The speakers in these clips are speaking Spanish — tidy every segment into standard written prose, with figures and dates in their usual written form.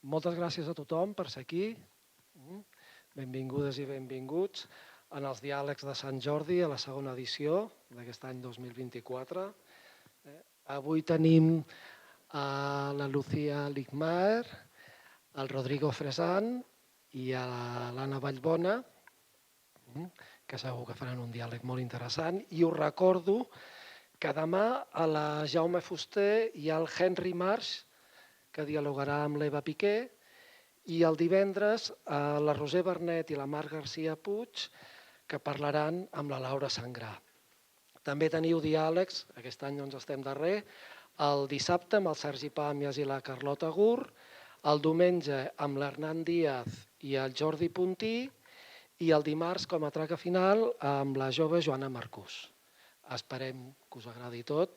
Moltes gràcies a tothom per ser aquí. Benvingudes i benvinguts en els diàlegs de Sant Jordi a la segona edició d'aquest any 2024. Avui tenim a la Lucía Ligmaer, al Rodrigo Fresan i a l'Anna Vallbona, que segur que faran un diàleg molt interessant. I us recordo que demà a la Jaume Fuster hi ha el Henry Marsh, que dialogarà amb l'Eva Piqué, i el divendres a la Roser Bernet i la Mar García Puig, que parlaran amb la Laura Sangrà. També teniu diàlegs, aquest any no ens estem darrer, el dissabte amb el Sergi Pàmies i la Carlota Gur, el diumenge amb l'Hernán Díaz i el Jordi Puntí, i el dimarts, com a traca final, amb la jove Joana Marcús. Esperem que us agradi tot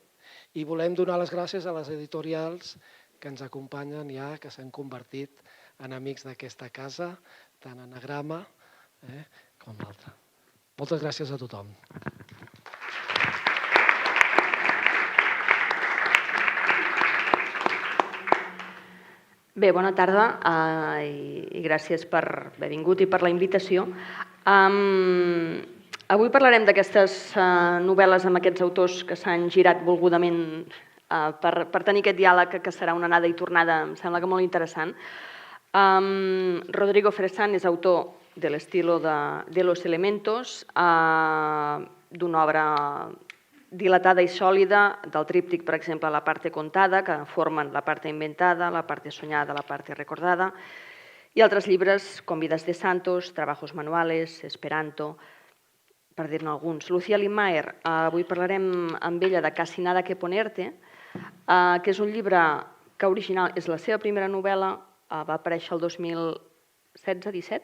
i volem donar les gràcies a les editorials que ens acompanyen ja, que s'han convertit en amics d'aquesta casa, tant Anagrama com l'altra. Moltes gràcies a tothom. Bé, bona tarda i gràcies per haver vingut i per la invitació. Avui parlarem d'aquestes novel·les amb aquests autors que s'han girat volgudament per tenir aquest diàleg que serà una anada i tornada, em sembla que molt interessant. Rodrigo Fresan és autor de l'estilo de Los Elementos, d'una obra dilatada i sòlida, del tríptic, per exemple, La parte contada, que formen La parte inventada, La parte soñada, La parte recordada, i altres llibres com Vidas de Santos, Trabajos manuales, Esperanto, per dir-ne alguns. Lucía Ligmaer, avui parlarem amb ella de Casi nada que ponerte, que és un llibre que original és la seva primera novel·la, va aparèixer el 2016-17?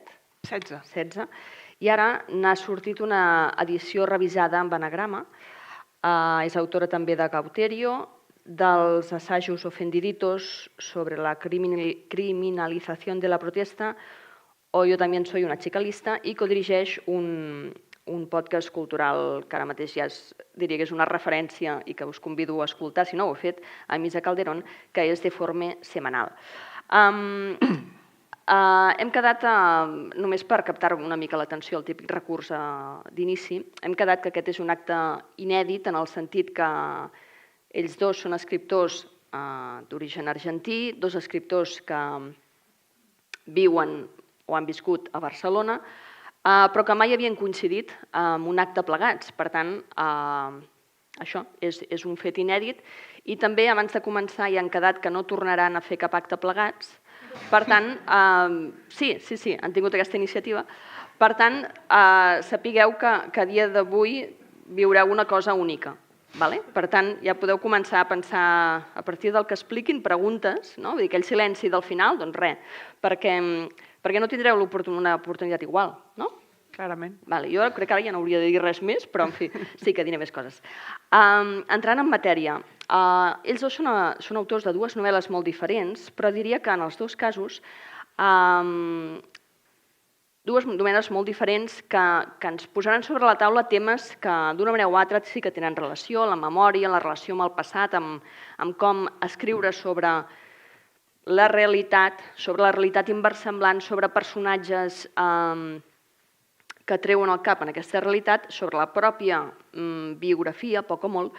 16. I ara n'ha sortit una edició revisada amb anagrama. És autora també de Cauterio, dels assajos ofendiditos sobre la criminalització de la protesta, o Jo també soy una chica lista, i codirigeix un podcast cultural que ara mateix ja diria que és una referència i que us convido a escoltar, si no ho heu fet, a Misa Calderón, que és De Forme Semanal. Hem quedat, només per captar una mica l'atenció, el típic recurs d'inici, hem quedat que aquest és un acte inèdit en el sentit que ells dos són escriptors d'origen argentí, dos escriptors que viuen o han viscut a Barcelona, però que mai havien coincidit en un acte plegats. Per tant, això és un fet inèdit. I també, abans de començar, ja han quedat que no tornaran a fer cap acte plegats. Per tant, sí, han tingut aquesta iniciativa. Per tant, sapigueu que a dia d'avui viureu una cosa única. Per tant, ja podeu començar a pensar, a partir del que expliquin, preguntes, aquell silenci del final, doncs res, perquè no tindreu una oportunitat igual, no? Clarament. Jo crec que ara ja no hauria de dir res més, però en fi, sí que diré més coses. Entrant en matèria, ells dos són autors de dues novel·les molt diferents, però diria que en els dos casos dues novel·les molt diferents que ens posaran sobre la taula temes que d'una manera o altra sí que tenen relació, la memòria, la relació amb el passat, amb com escriure sobre la realitat inversemblant, sobre personatges que treuen el cap en aquesta realitat, sobre la pròpia biografia, poc o molt,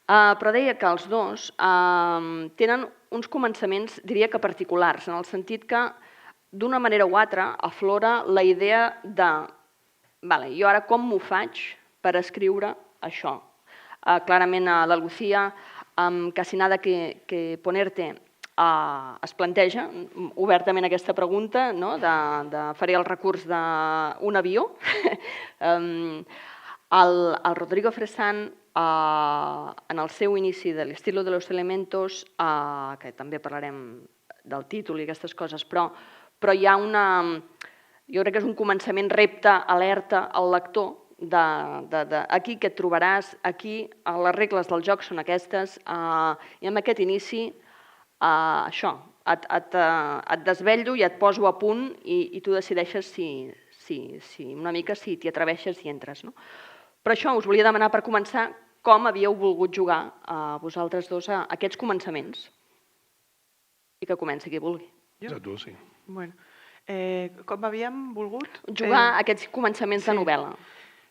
però deia que els dos tenen uns començaments, diria que particulars, en el sentit que d'una manera o altra aflora la idea de jo ara com m'ho faig per escriure això. Clarament la Lucía, amb Casi nada que ponerte, es planteja obertament aquesta pregunta, faré el recurs d'un avió. El Rodrigo Fresan, en el seu inici de l'estilo de Los Elementos, que també parlarem del títol i aquestes coses, però hi ha jo crec que és un començament repte, alerta al lector, aquí que et trobaràs, aquí les regles del joc són aquestes, i amb aquest inici això, et desvetllo i et poso a punt i tu decideixes una mica si t'hi atreveixes i entres. Però això us volia demanar per començar com havíeu volgut jugar vosaltres dos a aquests començaments. I que comenci qui vulgui. Ja, tu, sí. Bueno, com havíem volgut? Jugar a aquests començaments de sí. novel·la.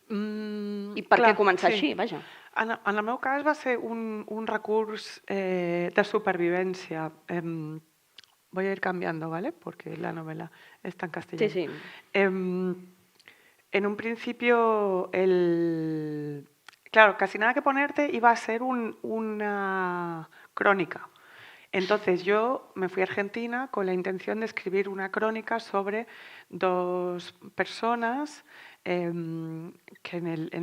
I per clar, què començar sí. així, vaja. En el meu cas va ser un recurs de supervivencia. Voy a ir cambiando, ¿vale? Porque la novela está en castellano. Sí, sí. En un principio, claro, casi nada que ponerte iba a ser una crónica. Entonces yo me fui a Argentina con la intención de escribir una crónica sobre dos personas que en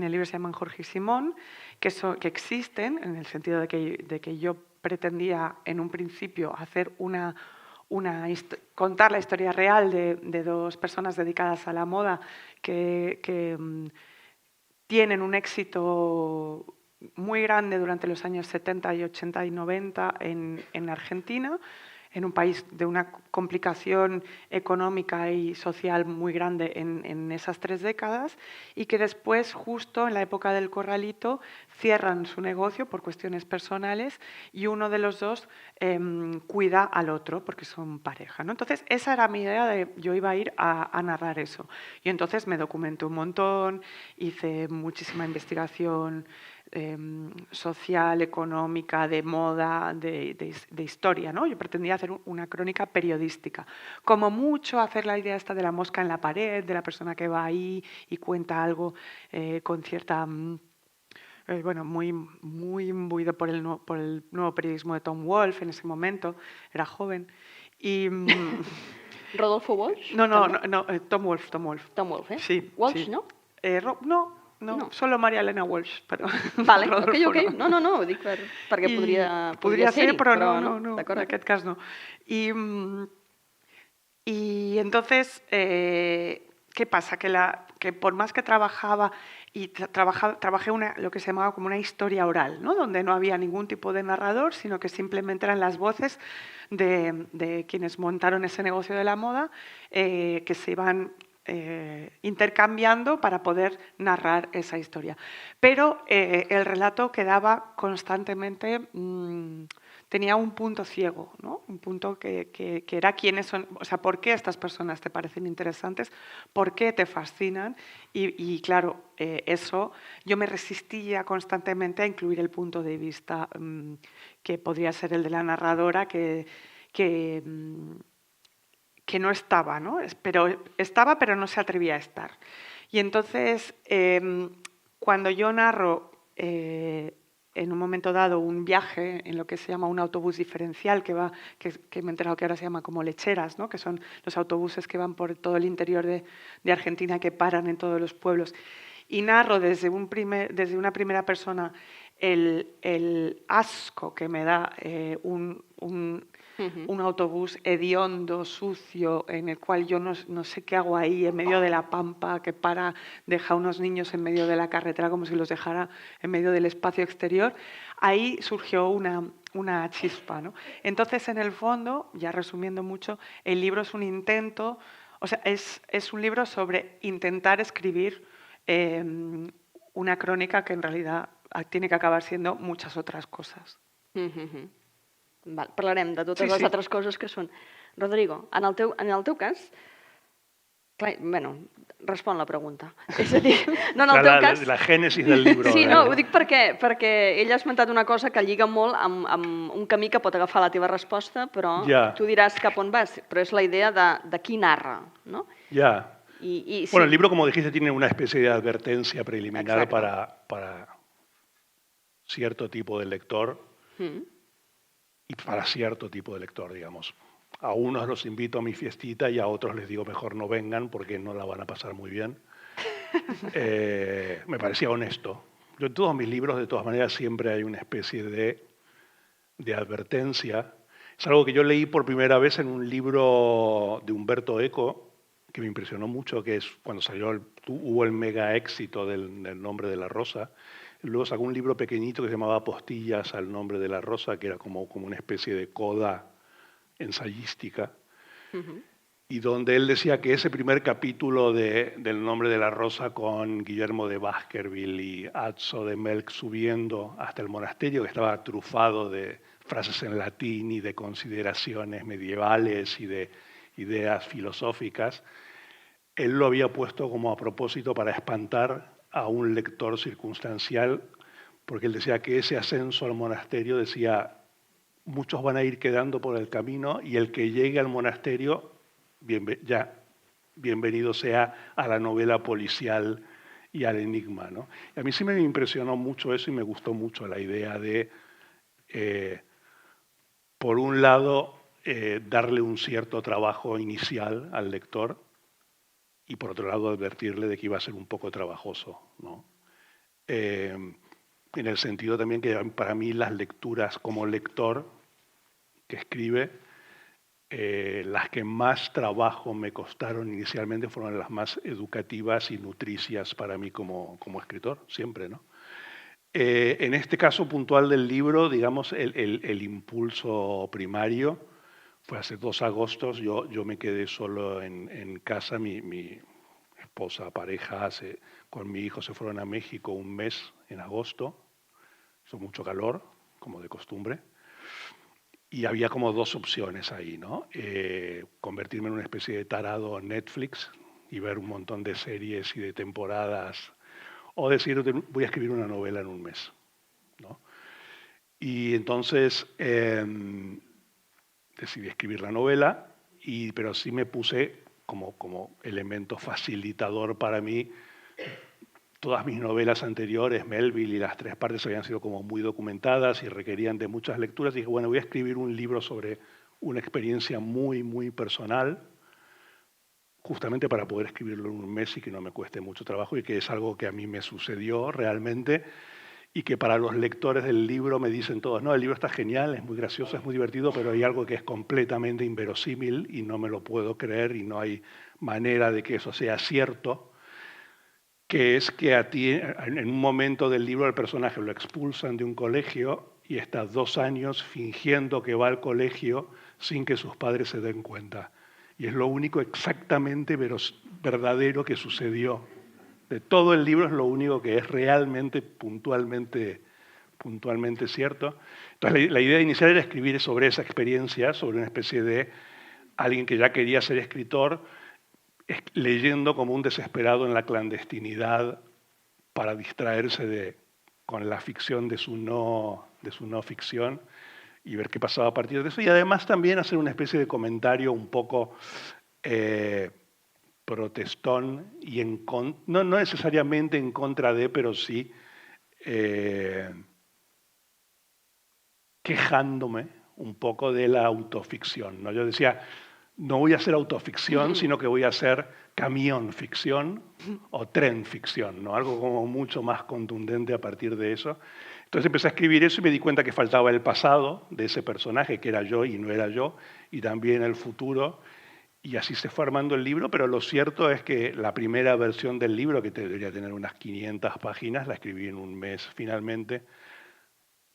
el libro se llaman Jorge y Simón, que existen, en el sentido de que yo pretendía en un principio hacer contar la historia real de dos personas dedicadas a la moda que tienen un éxito muy grande durante los años 70 y 80 y 90 en Argentina, en un país de una complicación económica y social muy grande en esas 3 décadas, y que después, justo en la época del Corralito, cierran su negocio por cuestiones personales y uno de los dos cuida al otro porque son pareja, ¿no? Entonces, esa era mi idea de yo iba a ir a narrar eso. Y entonces me documenté un montón, hice muchísima investigación social, económica, de moda, de historia, ¿no? Yo pretendía hacer una crónica periodística. Como mucho hacer la idea esta de la mosca en la pared, de la persona que va ahí y cuenta algo con cierta... bueno, muy imbuido por el nuevo periodismo de Tom Wolfe en ese momento, era joven. Y... Rodolfo Walsh? No, Tom Wolfe. Tom Wolfe, Sí. Walsh, sí. no? No, solo María Elena Walsh. Però Vale, Rodolfo ok. No, ho dic perquè podria ser, però no, D'acord. en aquest cas no. Y entonces, ¿qué pasa? Que por más que trabajaba y trabajé lo que se llamaba como una historia oral, ¿no? Donde no había ningún tipo de narrador, sino que simplemente eran las voces de quienes montaron ese negocio de la moda, que se iban intercambiando para poder narrar esa historia. Pero el relato quedaba constantemente... tenía un punto ciego, ¿no? Un punto que era quiénes son, o sea, por qué estas personas te parecen interesantes, por qué te fascinan y claro, eso yo me resistía constantemente a incluir el punto de vista que podría ser el de la narradora que no estaba, ¿no? Estaba, pero no se atrevía a estar. Y entonces, cuando yo narro en un momento dado un viaje en lo que se llama un autobús diferencial, que me he enterado que ahora se llama como lecheras, ¿no? Que son los autobuses que van por todo el interior de Argentina, que paran en todos los pueblos, y narro desde una primera persona el asco que me da un autobús hediondo, sucio, en el cual yo no sé qué hago ahí, en medio de la pampa, que deja a unos niños en medio de la carretera como si los dejara en medio del espacio exterior. Ahí surgió una chispa, ¿no? Entonces, en el fondo, ya resumiendo mucho, el libro es un intento, o sea, es un libro sobre intentar escribir una crónica que en realidad tiene que acabar siendo muchas otras cosas. Val, parlarem de totes les altres coses que són. Rodrigo, en el teu cas, clar, bueno, respon la pregunta. És a dir, no, en el teu cas... La gènesis del llibre. Sí, no, ho dic perquè ell ha esmentat una cosa que lliga molt amb un camí que pot agafar la teva resposta, però tu diràs cap on vas, però és la idea de qui narra, ¿no? Ya. Sí. Bueno, el libro, como dijiste, tiene una especie de advertencia preliminar para cierto tipo de lector. Y para cierto tipo de lector, digamos. A unos los invito a mi fiestita y a otros les digo mejor no vengan porque no la van a pasar muy bien. Me parecía honesto. Yo en todos mis libros, de todas maneras, siempre hay una especie de advertencia. Es algo que yo leí por primera vez en un libro de Umberto Eco, que me impresionó mucho, que es cuando hubo el mega éxito del Nombre de la Rosa. Luego sacó un libro pequeñito que se llamaba Postillas al Nombre de la Rosa, que era como una especie de coda ensayística, y donde él decía que ese primer capítulo del Nombre de la Rosa, con Guillermo de Baskerville y Atzo de Melk subiendo hasta el monasterio, que estaba trufado de frases en latín y de consideraciones medievales y de ideas filosóficas, él lo había puesto como a propósito para espantar a un lector circunstancial, porque él decía que ese ascenso al monasterio, decía, muchos van a ir quedando por el camino y el que llegue al monasterio, bienvenido sea a la novela policial y al enigma, ¿no? Y a mí sí me impresionó mucho eso y me gustó mucho la idea de, por un lado, darle un cierto trabajo inicial al lector y por otro lado advertirle de que iba a ser un poco trabajoso, ¿no? En el sentido también que para mí las lecturas como lector que escribe, las que más trabajo me costaron inicialmente fueron las más educativas y nutricias para mí como escritor, siempre, ¿no? En este caso puntual del libro, digamos, el impulso primario fue hace 2 agostos, yo me quedé solo en casa, mi esposa, pareja, con mi hijo se fueron a México un mes en agosto, hizo mucho calor, como de costumbre, y había como 2 opciones ahí, ¿no? Convertirme en una especie de tarado en Netflix y ver un montón de series y de temporadas, o decir, voy a escribir una novela en un mes, ¿no? Y entonces decidí escribir la novela, pero sí me puse como elemento facilitador para mí. Todas mis novelas anteriores, Melville y las 3 partes, habían sido como muy documentadas y requerían de muchas lecturas. Y dije, bueno, voy a escribir un libro sobre una experiencia muy, muy personal, justamente para poder escribirlo en un mes y que no me cueste mucho trabajo y que es algo que a mí me sucedió realmente y que para los lectores del libro me dicen todos, no, el libro está genial, es muy gracioso, es muy divertido, pero hay algo que es completamente inverosímil y no me lo puedo creer y no hay manera de que eso sea cierto, que es que a ti, en un momento del libro, al personaje lo expulsan de un colegio y está 2 años fingiendo que va al colegio sin que sus padres se den cuenta. Y es lo único exactamente verdadero que sucedió. De todo el libro es lo único que es realmente, puntualmente cierto. Entonces la idea inicial era escribir sobre esa experiencia, sobre una especie de alguien que ya quería ser escritor, leyendo como un desesperado en la clandestinidad para distraerse con la ficción de su no ficción y ver qué pasaba a partir de eso. Y además también hacer una especie de comentario un poco protestón y no necesariamente en contra de, pero sí quejándome un poco de la autoficción, ¿no? Yo decía, no voy a hacer autoficción, sino que voy a hacer camión ficción o tren ficción, ¿no? Algo como mucho más contundente a partir de eso. Entonces empecé a escribir eso y me di cuenta que faltaba el pasado de ese personaje, que era yo y no era yo, y también el futuro. Y así se fue armando el libro, pero lo cierto es que la primera versión del libro, que debería tener unas 500 páginas, la escribí en un mes finalmente,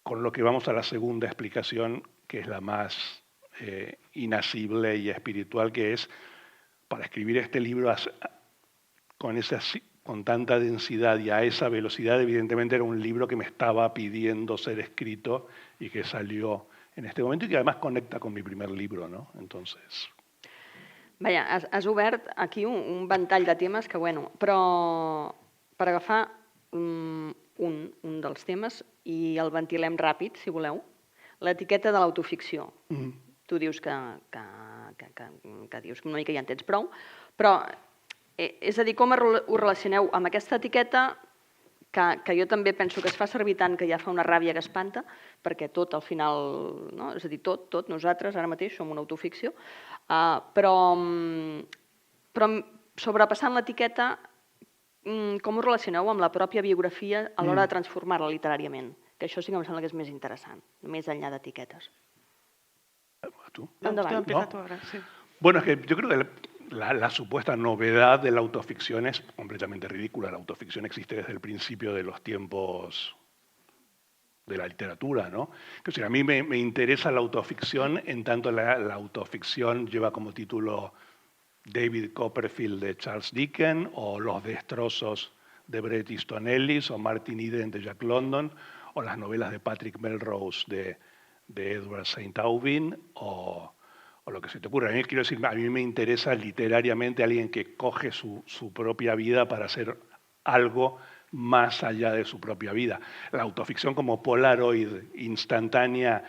con lo que vamos a la segunda explicación, que es la más inasible y espiritual, que es, para escribir este libro con tanta densidad y a esa velocidad, evidentemente era un libro que me estaba pidiendo ser escrito y que salió en este momento y que además conecta con mi primer libro, ¿no? Entonces... Vaja, has obert aquí un ventall de temes que, bueno, però per agafar un dels temes i el ventilem ràpid, si voleu, l'etiqueta de l'autoficció. Tu dius que dius una mica ja en tens prou, però, és a dir, com ho relacioneu amb aquesta etiqueta que jo també penso que es fa servir tant que ja fa una ràbia que espanta, perquè tot al final, no? És a dir, tot nosaltres ara mateix som una autoficció, però sobrepassant l'etiqueta, com ho relacioneu amb la pròpia biografia a l'hora de transformar-la literàriament? Que això sí que em sembla que és més interessant, més enllà d'etiquetes. ¿Tú? Endavant. Empieza tú ahora, sí. Bueno, es que yo creo que la supuesta novedad de la autoficción es completamente ridícula. La autoficción existe desde el principio de los tiempos de la literatura, ¿no? Es decir, a mí me interesa la autoficción, en tanto la autoficción lleva como título David Copperfield de Charles Dickens, o Los destrozos de Bret Easton Ellis, o Martin Eden de Jack London, o las novelas de Patrick Melrose de de Edward St. Aubyn o lo que se te ocurra. Quiero decir, a mí me interesa literariamente alguien que coge su propia vida para hacer algo más allá de su propia vida. La autoficción como Polaroid instantánea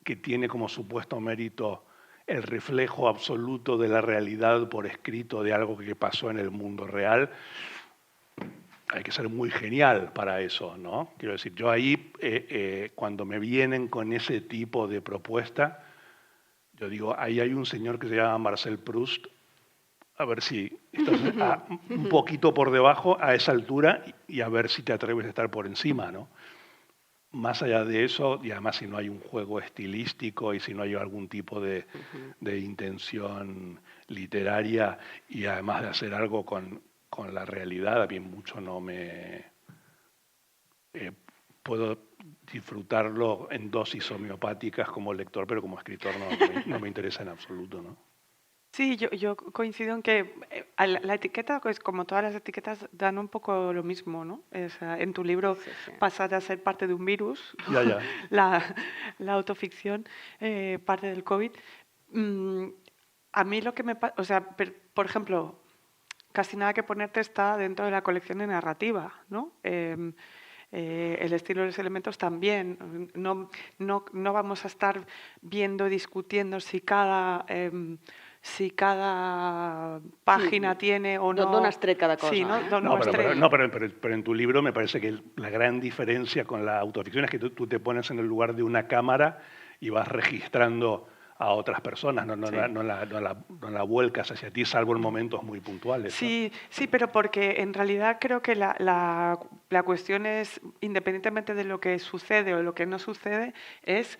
que tiene como supuesto mérito el reflejo absoluto de la realidad por escrito de algo que pasó en el mundo real, hay que ser muy genial para eso, ¿no? Quiero decir, yo ahí, cuando me vienen con ese tipo de propuesta, yo digo, ahí hay un señor que se llama Marcel Proust, a ver si estás un poquito por debajo a esa altura y a ver si te atreves a estar por encima, ¿no? Más allá de eso, y además si no hay un juego estilístico y si no hay algún tipo de intención literaria y además de hacer algo con la realidad, a mí mucho no me... puedo disfrutarlo en dosis homeopáticas como lector, pero como escritor no me interesa en absoluto, ¿no? Sí, yo coincido en que la etiqueta, pues como todas las etiquetas, dan un poco lo mismo, ¿no? En tu libro Sí. pasas a ser parte de un virus, Ya. la autoficción, parte del COVID. A mí lo que me pasa, o sea, por ejemplo, Casi nada que ponerte está dentro de la colección de narrativa, ¿no? El estilo de los elementos también. No vamos a estar viendo, discutiendo si cada página tiene o no... D'on has tret cada cosa. Sí, No, pero en tu libro me parece que la gran diferencia con la autoficción es que tú te pones en el lugar de una cámara y vas registrando a otras personas, no la vuelcas hacia ti, salvo en momentos muy puntuales. Sí, sí, pero porque en realidad creo que la cuestión es, independientemente de lo que sucede o lo que no sucede, es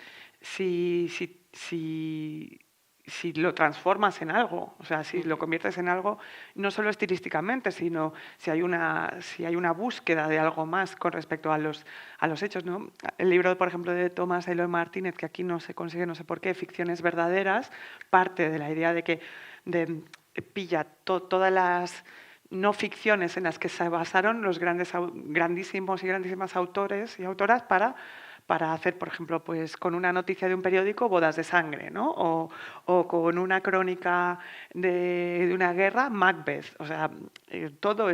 si lo transformas en algo, o sea, si lo conviertes en algo, no solo estilísticamente, sino si hay una búsqueda de algo más con respecto a los hechos, ¿no? El libro, por ejemplo, de Tomás Eloy Martínez, que aquí no se consigue, no sé por qué, Ficciones verdaderas, parte de la idea de que pilla todas las no ficciones en las que se basaron los grandísimos y grandísimas autores y autoras para hacer, por ejemplo, pues con una noticia de un periódico, bodas de sangre, ¿no? O con una crónica de una guerra, Macbeth. O sea, todo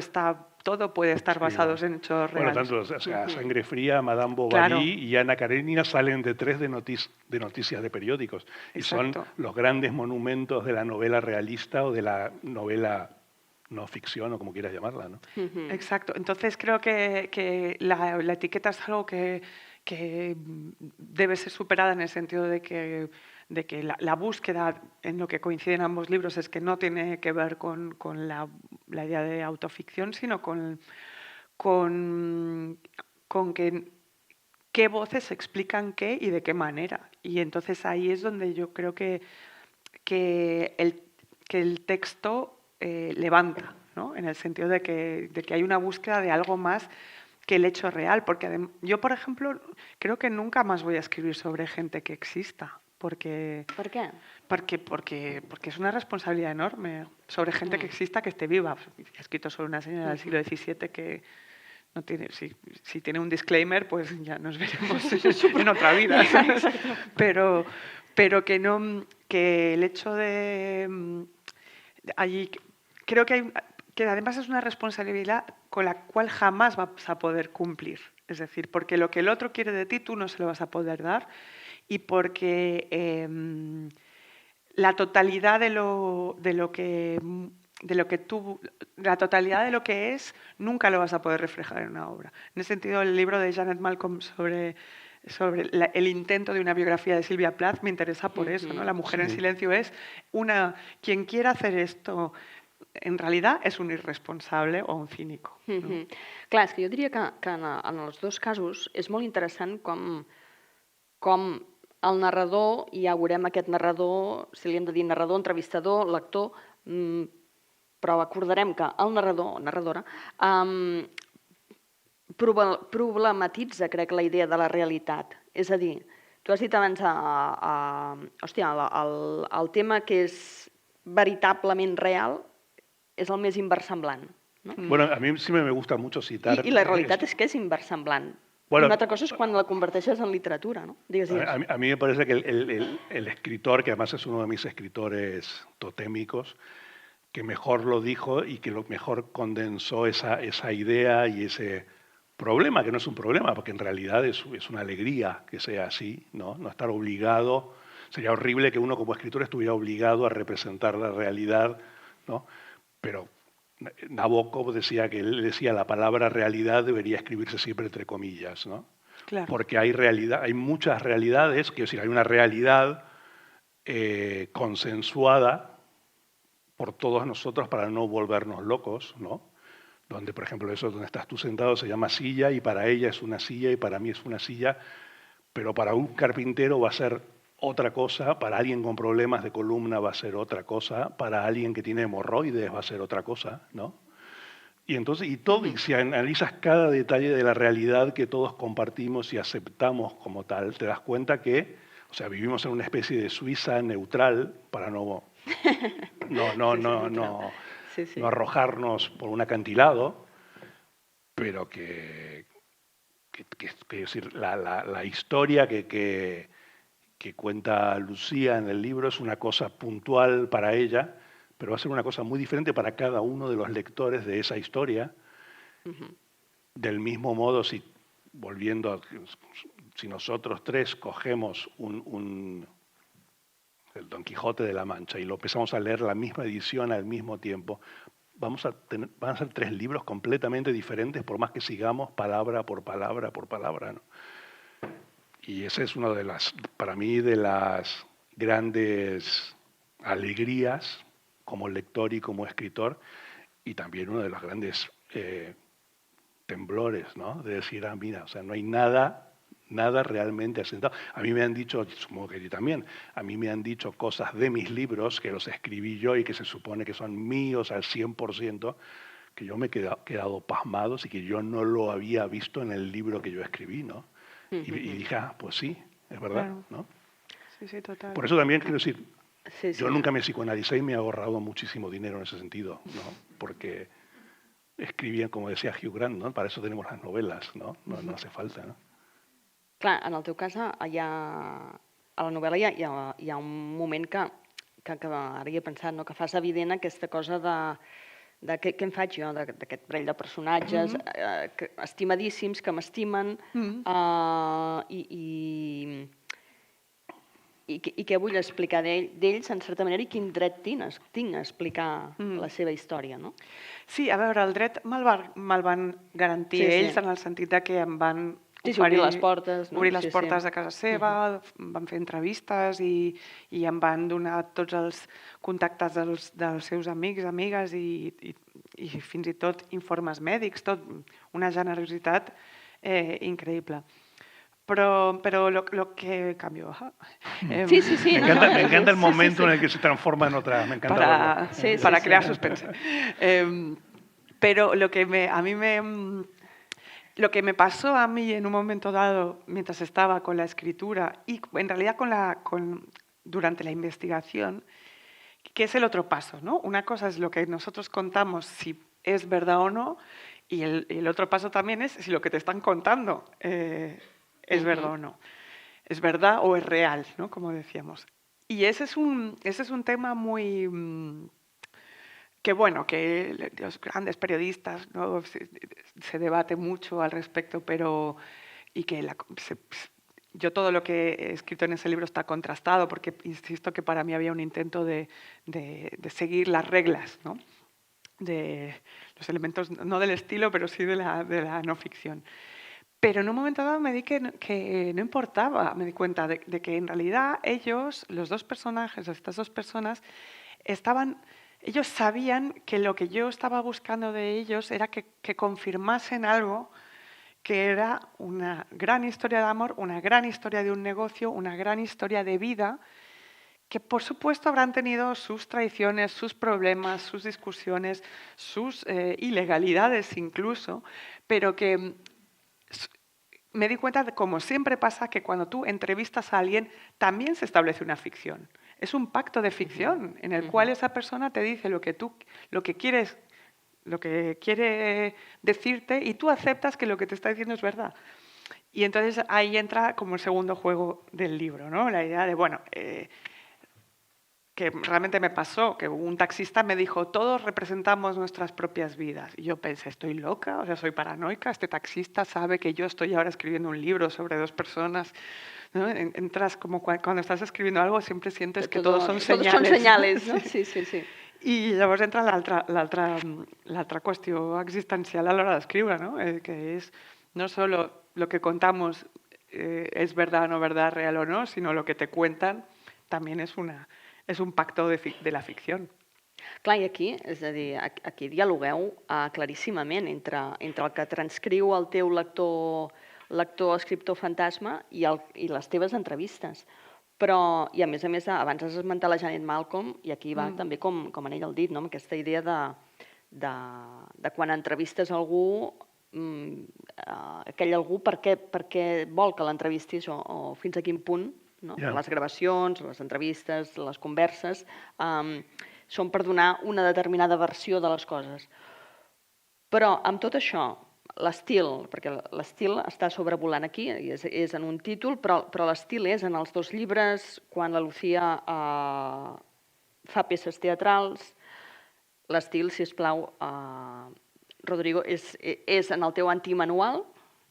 puede estar basado en hechos reales. Bueno, tanto Sangre Fría, Madame Bovary Claro. y Ana Karenina salen de tres de noticias de periódicos. Y Exacto. son los grandes monumentos de la novela realista o de la novela no ficción o como quieras llamarla, ¿no? Exacto. Entonces creo que la etiqueta es algo que debe ser superada en el sentido de que la búsqueda, en lo que coinciden ambos libros, es que no tiene que ver con la idea de autoficción, sino con qué voces explican qué y de qué manera. Y entonces ahí es donde yo creo que el texto levanta, ¿no? En el sentido de que hay una búsqueda de algo más que el hecho real, porque yo, por ejemplo, creo que nunca más voy a escribir sobre gente que exista, porque... ¿Per què? Porque es una responsabilidad enorme sobre gente que exista, que esté viva. He escrito sobre una señora del siglo XVII que no tiene, si tiene un disclaimer, pues ya nos veremos en otra vida, ¿sabes? Pero que el hecho de allí, creo que además es una responsabilidad con la cual jamás vas a poder cumplir. Es decir, porque lo que el otro quiere de ti, tú no se lo vas a poder dar, y porque la totalidad de lo que es, nunca lo vas a poder reflejar en una obra. En ese sentido, el libro de Janet Malcolm sobre el intento de una biografía de Silvia Plath me interesa por eso, ¿no? La mujer en silencio es quien quiera hacer esto, en realidad és un irresponsable o un cínico. No? Clar, és que jo diria que en els dos casos és molt interessant com el narrador, i ja veurem aquest narrador, si li hem de dir narrador, entrevistador, lector, però acordarem que el narrador o narradora problematitza, crec, la idea de la realitat. És a dir, tu has dit abans, el tema que és veritablement real és el més inversemblant. No? Bueno, a mí sí me gusta mucho citar... I la realitat és que és inversemblant. Bueno, una altra cosa és quan la converteixes en literatura, no? Digues, digues. a mí me parece que el escritor, que además es uno de mis escritores totémicos, que mejor lo dijo y que lo mejor condensó esa idea y ese problema, que no es un problema, porque en realidad es una alegría que sea así, ¿no? No estar obligado. Sería horrible que uno como escritor estuviera obligado a representar la realidad, ¿no? Pero Nabokov decía que él decía la palabra realidad debería escribirse siempre entre comillas, ¿no? Claro. Porque hay muchas realidades, quiero decir, hay una realidad consensuada por todos nosotros para no volvernos locos, ¿no? Donde, por ejemplo, eso donde estás tú sentado se llama silla y para ella es una silla y para mí es una silla, pero para un carpintero va a ser otra cosa, para alguien con problemas de columna va a ser otra cosa, para alguien que tiene hemorroides va a ser otra cosa, ¿no? Y entonces, y si analizas cada detalle de la realidad que todos compartimos y aceptamos como tal, te das cuenta que, o sea, vivimos en una especie de Suiza neutral para no arrojarnos por un acantilado, pero que decir, la historia que cuenta Lucía en el libro es una cosa puntual para ella, pero va a ser una cosa muy diferente para cada uno de los lectores de esa historia. Del mismo modo, si nosotros tres cogemos el Don Quijote de la Mancha y lo empezamos a leer la misma edición al mismo tiempo, van a ser 3 libros completamente diferentes por más que sigamos palabra por palabra por palabra, ¿no? Y esa es una para mí, de las grandes alegrías como lector y como escritor, y también uno de los grandes temblores, ¿no? De decir, mira, o sea, no hay nada realmente asentado. A mí me han dicho, supongo que a ti también, a mí me han dicho cosas de mis libros que los escribí yo y que se supone que son míos al 100%, que yo me he quedado pasmado y que yo no lo había visto en el libro que yo escribí, ¿no? Y dije, pues sí, es verdad, Claro. ¿no? Sí, sí, total. Por eso también quiero decir, Sí, yo nunca me psicoanalicé y me he ahorrado muchísimo dinero en ese sentido, ¿no? Porque escribían, como decía Hugh Grant, ¿no? Para eso tenemos las novelas, ¿no? No hace falta, ¿no? Clar, en el teu cas, a la novel·la hi ha un moment que ara hi he pensat, no? Que fas evident aquesta cosa de què em faig jo d'aquest parell de personatges estimadíssims, que m'estimen, i què vull explicar d'ells, en certa manera, i quin dret tinc a explicar la seva història, no? Sí, a veure, el dret me'l van garantir ells en el sentit de que em van obrir les portes, no? Obrir les portes de casa seva, van fer entrevistes i em van donar tots els contactes dels seus amics, amigues i fins i tot informes mèdics, tot una generositat increïble. Pero lo que cambió. Sí. Me encanta el momento en el que se transforma en otra. Me encanta para crear suspense. Pero lo que me pasó a mí en un momento dado, mientras estaba con la escritura y en realidad durante la investigación, que es el otro paso, ¿no? Una cosa es lo que nosotros contamos, si es verdad o no, y el otro paso también es si lo que te están contando es verdad o no. Es verdad o es real, ¿no? Como decíamos. Y ese es un tema muy... que los grandes periodistas, ¿no? se debate mucho al respecto, pero... y que yo todo lo que he escrito en ese libro está contrastado, porque insisto que para mí había un intento de seguir las reglas, ¿no? De los elementos, no del estilo, pero sí de la no ficción. Pero en un momento dado me di que no importaba, me di cuenta de que en realidad ellos, los dos personajes, estas dos personas, ellos sabían que lo que yo estaba buscando de ellos era que confirmasen algo que era una gran historia de amor, una gran historia de un negocio, una gran historia de vida, que por supuesto habrán tenido sus traiciones, sus problemas, sus discusiones, sus ilegalidades incluso, pero que me di cuenta de, como siempre pasa, que cuando tú entrevistas a alguien también se establece una ficción. Es un pacto de ficción en el cual esa persona te dice lo que quiere decirte y tú aceptas que lo que te está diciendo es verdad. Y entonces ahí entra como el segundo juego del libro, ¿no? La idea de, bueno, que realmente me pasó, que un taxista me dijo, todos representamos nuestras propias vidas. Y yo pensé, ¿estoy loca? O sea, ¿soy paranoica? Este taxista sabe que yo estoy ahora escribiendo un libro sobre dos personas, ¿no? Entras como cuando estás escribiendo algo, siempre sientes que todos son senyales. Todos són senyales, no? Sí, sí, sí. I llavors entra l'altra qüestió existencial a l'hora d'escriure, ¿no? Que és no solo lo que contamos es verdad o no verdad, real o no, sino lo que te cuentan también es un pacto de la ficción. Clar, i aquí, és a dir, aquí dialogueu claríssimament entre el que transcriu el teu lector escriptor fantasma i les teves entrevistes. Però, i a més, abans has esmentat la Janet Malcolm, i aquí va també com en ell el dit, no? Amb aquesta idea de quan entrevistes algú, aquell algú per què vol que l'entrevistis o fins a quin punt, no? Yeah. Les gravacions, les entrevistes, les converses, són per donar una determinada versió de les coses. Però amb tot això, l'estil, perquè l'estil està sobrevolant aquí, és en un títol, però l'estil és en els dos llibres, quan la Lucía fa peces teatrals, l'estil, sisplau, Rodrigo, és en el teu antimanual,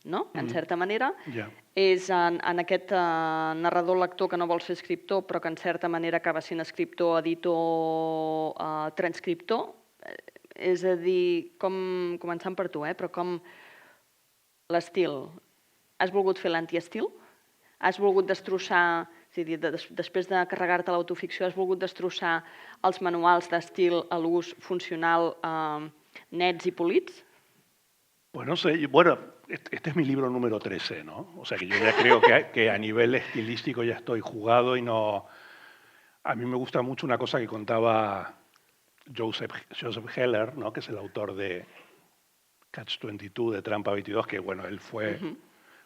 no? En certa manera. Yeah. És en aquest narrador-lector que no vol ser escriptor, però que en certa manera acaba sent escriptor, editor, transcriptor. És a dir, començant per tu, però com l'estil, has volgut fer l'antiestil? Has volgut destrossar, és a dir, després de carregar-te l'autoficció, has volgut destrossar els manuals d'estil a l'ús funcional nets i polits? Pues no sé, bueno, este es mi libro número 13, ¿no? O sea que yo ya creo que a nivel estilístico ya estoy jugado y no... A mí me gusta mucho una cosa que contaba Joseph Heller, ¿no? Que es el autor de Catch-22, de Trampa 22, que bueno, él fue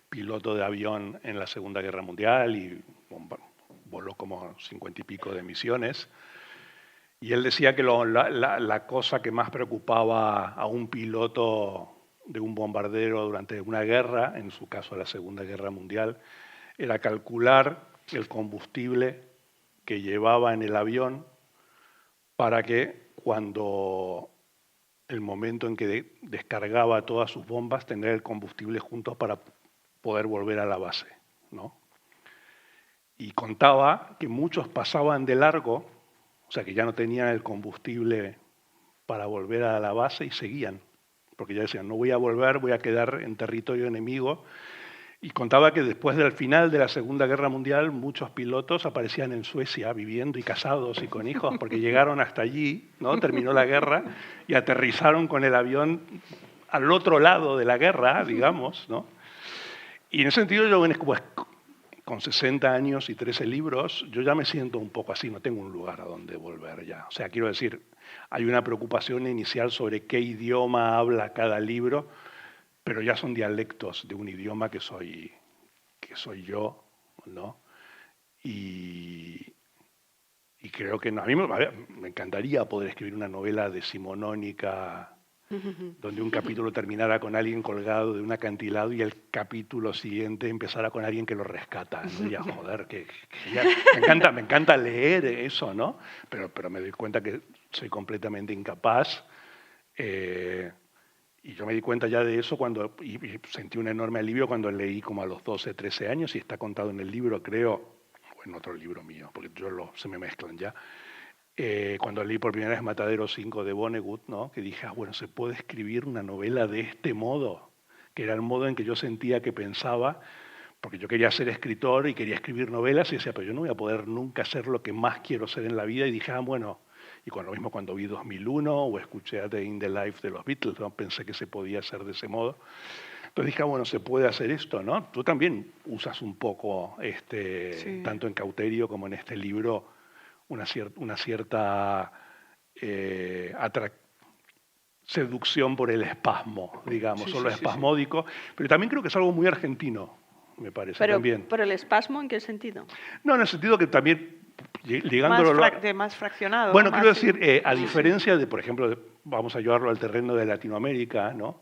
piloto de avión en la Segunda Guerra Mundial y voló como 50 y pico de misiones. Y él decía que la cosa que más preocupaba a un piloto de un bombardero durante una guerra, en su caso la Segunda Guerra Mundial, era calcular el combustible que llevaba en el avión para que cuando el momento en que descargaba todas sus bombas, tener el combustible juntos para poder volver a la base, ¿no? Y contaba que muchos pasaban de largo, o sea que ya no tenían el combustible para volver a la base y seguían, porque ya decían, no voy a volver, voy a quedar en territorio enemigo. Y contaba que después del final de la Segunda Guerra Mundial, muchos pilotos aparecían en Suecia viviendo y casados y con hijos, porque llegaron hasta allí, ¿no? Terminó la guerra y aterrizaron con el avión al otro lado de la guerra, digamos, ¿no? Y en ese sentido yo, pues, con 60 años y 13 libros, yo ya me siento un poco así, no tengo un lugar a donde volver ya. O sea, quiero decir, hay una preocupación inicial sobre qué idioma habla cada libro, pero ya son dialectos de un idioma que soy yo, ¿no? Y creo que no. A mí me encantaría poder escribir una novela decimonónica donde un capítulo terminara con alguien colgado de un acantilado y el capítulo siguiente empezara con alguien que lo rescata, ¿no? Ya, joder, me encanta leer eso, ¿no? Pero me doy cuenta que soy completamente incapaz. Y yo me di cuenta ya de eso y sentí un enorme alivio cuando leí como a los 12, 13 años, y está contado en el libro, creo, o en otro libro mío, porque se me mezclan ya. Cuando leí por primera vez Matadero 5 de Vonnegut, ¿no? Que dije, bueno, se puede escribir una novela de este modo, que era el modo en que yo sentía que pensaba, porque yo quería ser escritor y quería escribir novelas, y decía, pero yo no voy a poder nunca ser lo que más quiero ser en la vida, y dije, bueno, y lo mismo cuando vi 2001 o escuché a Day in the Life de los Beatles, ¿no? Pensé que se podía hacer de ese modo. Entonces dije, bueno, se puede hacer esto, ¿no? Tú también usas un poco, sí, tanto en Cauterio como en este libro, una cierta seducción por el espasmo, digamos, solo espasmódico, pero también creo que es algo muy argentino, me parece. También. ¿Pero el espasmo en qué sentido? No, en el sentido que también, ligándolo... Más fraccionado. Bueno, quiero decir, a diferencia de, por ejemplo, vamos a llevarlo al terreno de Latinoamérica, ¿no?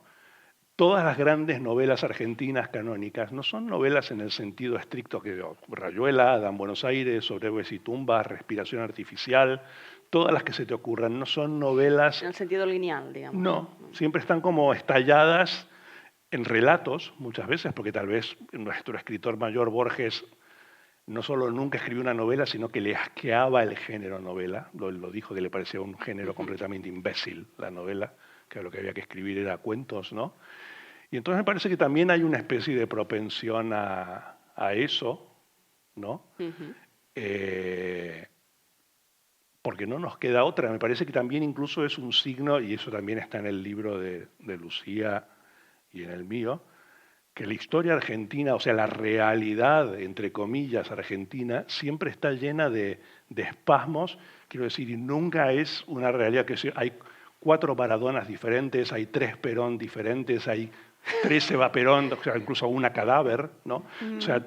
todas las grandes novelas argentinas canónicas no son novelas en el sentido estricto que Rayuela, Dan Buenos Aires, Sobre Héroes y Tumbas, Respiración Artificial, todas las que se te ocurran, no son novelas... En el sentido lineal, digamos. No, siempre están como estalladas en relatos, muchas veces, porque tal vez nuestro escritor mayor, Borges, no solo nunca escribió una novela, sino que le asqueaba el género novela. Lo dijo que le parecía un género completamente imbécil, la novela, que lo que había que escribir era cuentos, ¿no? Y entonces me parece que también hay una especie de propensión a eso, ¿no? Porque no nos queda otra. Me parece que también incluso es un signo, y eso también está en el libro de Lucía y en el mío, que la historia argentina, o sea, la realidad, entre comillas, argentina, siempre está llena de espasmos, quiero decir, y nunca es una realidad que hay 4 Maradonas diferentes, hay 3 Perón diferentes, hay 13 Eva Perón, o sea, incluso una cadáver, ¿no? O sea,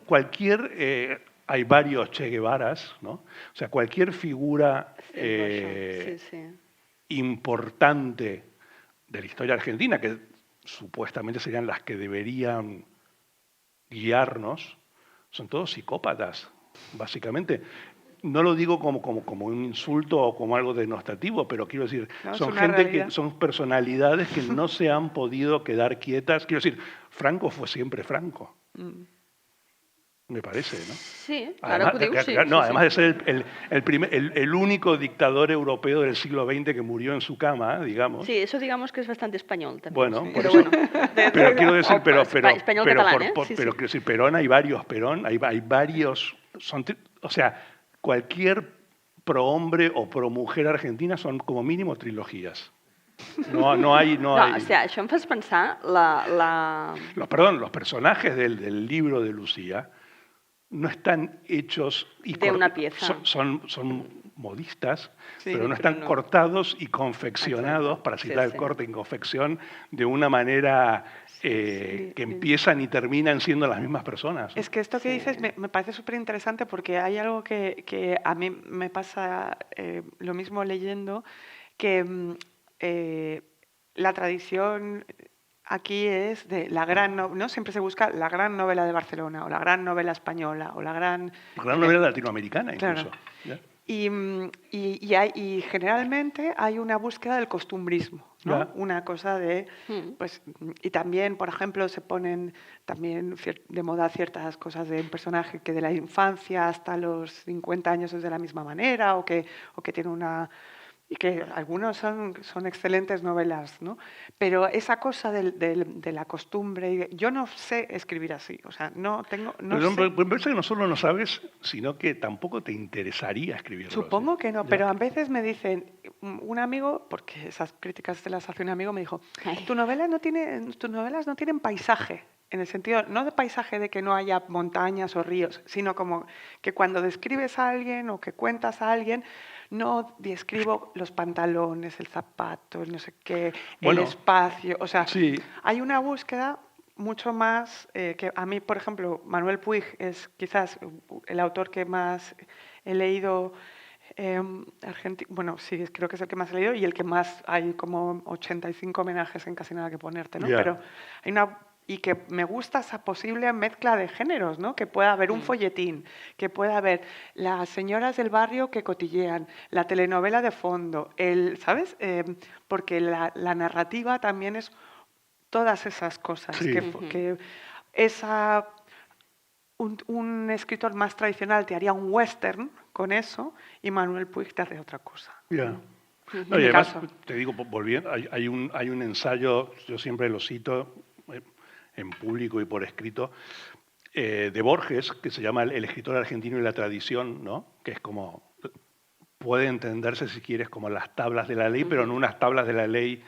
cualquier... hay varios Che Guevaras, ¿no? O sea, cualquier figura importante de la historia argentina, que supuestamente serían las que deberían guiarnos, son todos psicópatas, básicamente. No lo digo como un insulto o como algo denostativo, pero quiero decir, no, son gente que son personalidades que no se han podido quedar quietas. Quiero decir, Franco fue siempre Franco. Me parece, ¿no? Sí, además, sí. Además de ser el único dictador europeo del siglo XX que murió en su cama, digamos. Sí, eso digamos que es bastante español también. Bueno, sí. pero Bueno. Pero quiero decir, español catalán, ¿eh? Pero quiero decir, Perón, hay varios Perón, hay varios, o sea, cualquier prohombre o promujer argentina son como mínimo trilogías. No hay. O sea, això em fas pensar Los personajes del libro de Lucía no están hechos de una pieza. Son modistas, pero no están cortados y confeccionados, para citar el corte en confección, de una manera que empiezan y terminan siendo las mismas personas, ¿no? Es que esto que dices me parece súper interesante porque hay algo que a mí me pasa lo mismo leyendo, que la tradición aquí es de la gran, ¿no? Siempre se busca la gran novela de Barcelona o la gran novela española o la gran novela latinoamericana incluso. Claro. Y generalmente hay una búsqueda del costumbrismo, ¿no? Una cosa de, pues, y también, por ejemplo, se ponen también de moda ciertas cosas de un personaje que de la infancia hasta los 50 años es de la misma manera o que tiene una... y que algunos son excelentes novelas, ¿no? Pero esa cosa de la costumbre, yo no sé escribir así, o sea, no sé. Me parece que no solo no sabes, sino que tampoco te interesaría escribirlo. Supongo que no, pero a veces me dicen, un amigo, porque esas críticas te las hace un amigo, me dijo, tus novelas no tienen paisaje. En el sentido, no de paisaje de que no haya montañas o ríos, sino como que cuando describes a alguien o que cuentas a alguien, no describo los pantalones, el zapato, no sé qué, el espacio. O sea, hay una búsqueda mucho más que a mí, por ejemplo, Manuel Puig es quizás el autor que más he leído bueno, sí, creo que es el que más he leído y el que más hay como 85 homenajes en Casi nada que ponerte, ¿no? Pero hay una... Y que me gusta esa posible mezcla de géneros, ¿no? Que pueda haber un folletín, que pueda haber las señoras del barrio que cotillean, la telenovela de fondo, ¿sabes? Porque la narrativa también es todas esas cosas. Sí. Que un escritor más tradicional te haría un western con eso y Manuel Puig te hace otra cosa. No, y además, te digo, volviendo, hay un ensayo, yo siempre lo cito, en público y por escrito, de Borges, que se llama El escritor argentino y la tradición, ¿no? Que es como, puede entenderse si quieres como las tablas de la ley, pero no unas tablas de la ley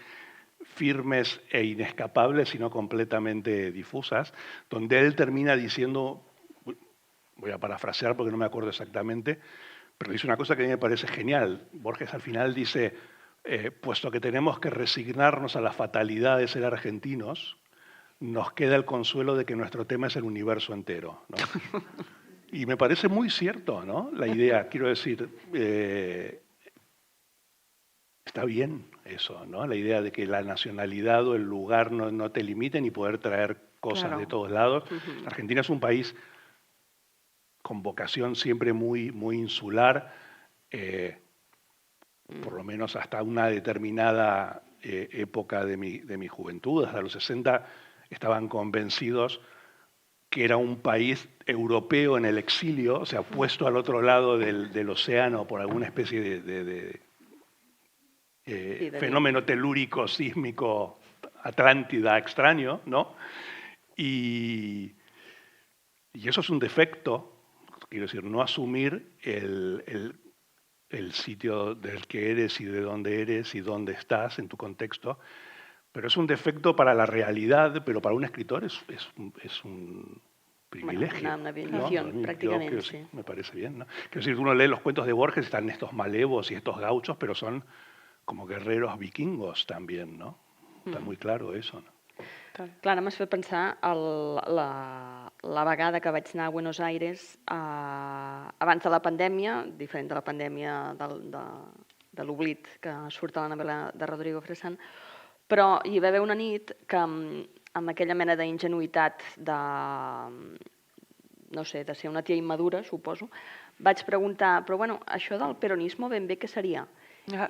firmes e inescapables, sino completamente difusas, donde él termina diciendo, voy a parafrasear porque no me acuerdo exactamente, pero dice una cosa que a mí me parece genial. Borges al final dice, puesto que tenemos que resignarnos a la fatalidad de ser argentinos, nos queda el consuelo de que nuestro tema es el universo entero, ¿no? Y me parece muy cierto, ¿no? La idea, quiero decir, está bien eso, ¿no? La idea de que la nacionalidad o el lugar no te limiten y poder traer cosas Claro. de todos lados. Argentina es un país con vocación siempre muy, muy insular, por lo menos hasta una determinada época de mi juventud, hasta los 60, estaban convencidos que era un país europeo en el exilio, o sea, puesto al otro lado del océano por alguna especie de fenómeno telúrico, sísmico, Atlántida extraño, ¿no? Y eso es un defecto, quiero decir, no asumir el sitio del que eres y de dónde eres y dónde estás en tu contexto, pero es un defecto para la realidad, pero para un escritor es un privilegio. Bueno, una bendición, ¿no? prácticamente, sí. Me parece bien, ¿no? Quiero decir, uno lee los cuentos de Borges, están estos malevos y estos gauchos, pero son como guerreros vikingos también, ¿no? Está muy claro eso, ¿no? Clar, m'has fet pensar la vegada que vaig anar a Buenos Aires abans de la pandèmia, diferent de la pandèmia de l'oblit que surt a la novel·la de Rodrigo Fresán, però hi va haver una nit que amb aquella mena d'ingenuïtat no sé, de ser una tia immadura, suposo, vaig preguntar, però bueno, això del peronismo ben bé què seria?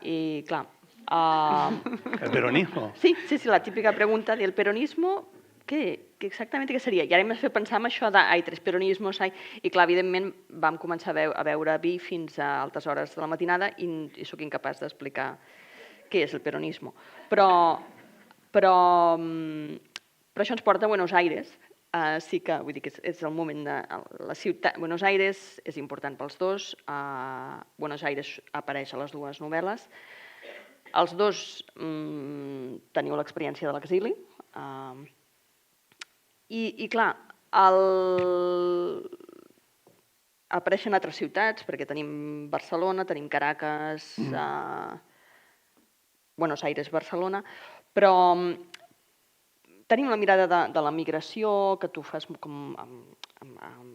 I clar... ¿El peronismo? Sí, la típica pregunta del peronismo, exactament què seria? I ara m'has fet pensar en això de tres peronismos, i clar, evidentment vam començar a veure vi fins a altes hores de la matinada i sóc incapaç d'explicar què és el peronismo. Però això ens porta a Buenos Aires. Sí que, vull dir que és el moment de... La ciutat, Buenos Aires és important pels dos. Buenos Aires apareix a les dues novel·les. Els dos teniu l'experiència de l'exili. I clar, apareixen altres ciutats, perquè tenim Barcelona, tenim Caracas, Buenos Aires, Barcelona, però tenim la mirada de la migració, que tu fas com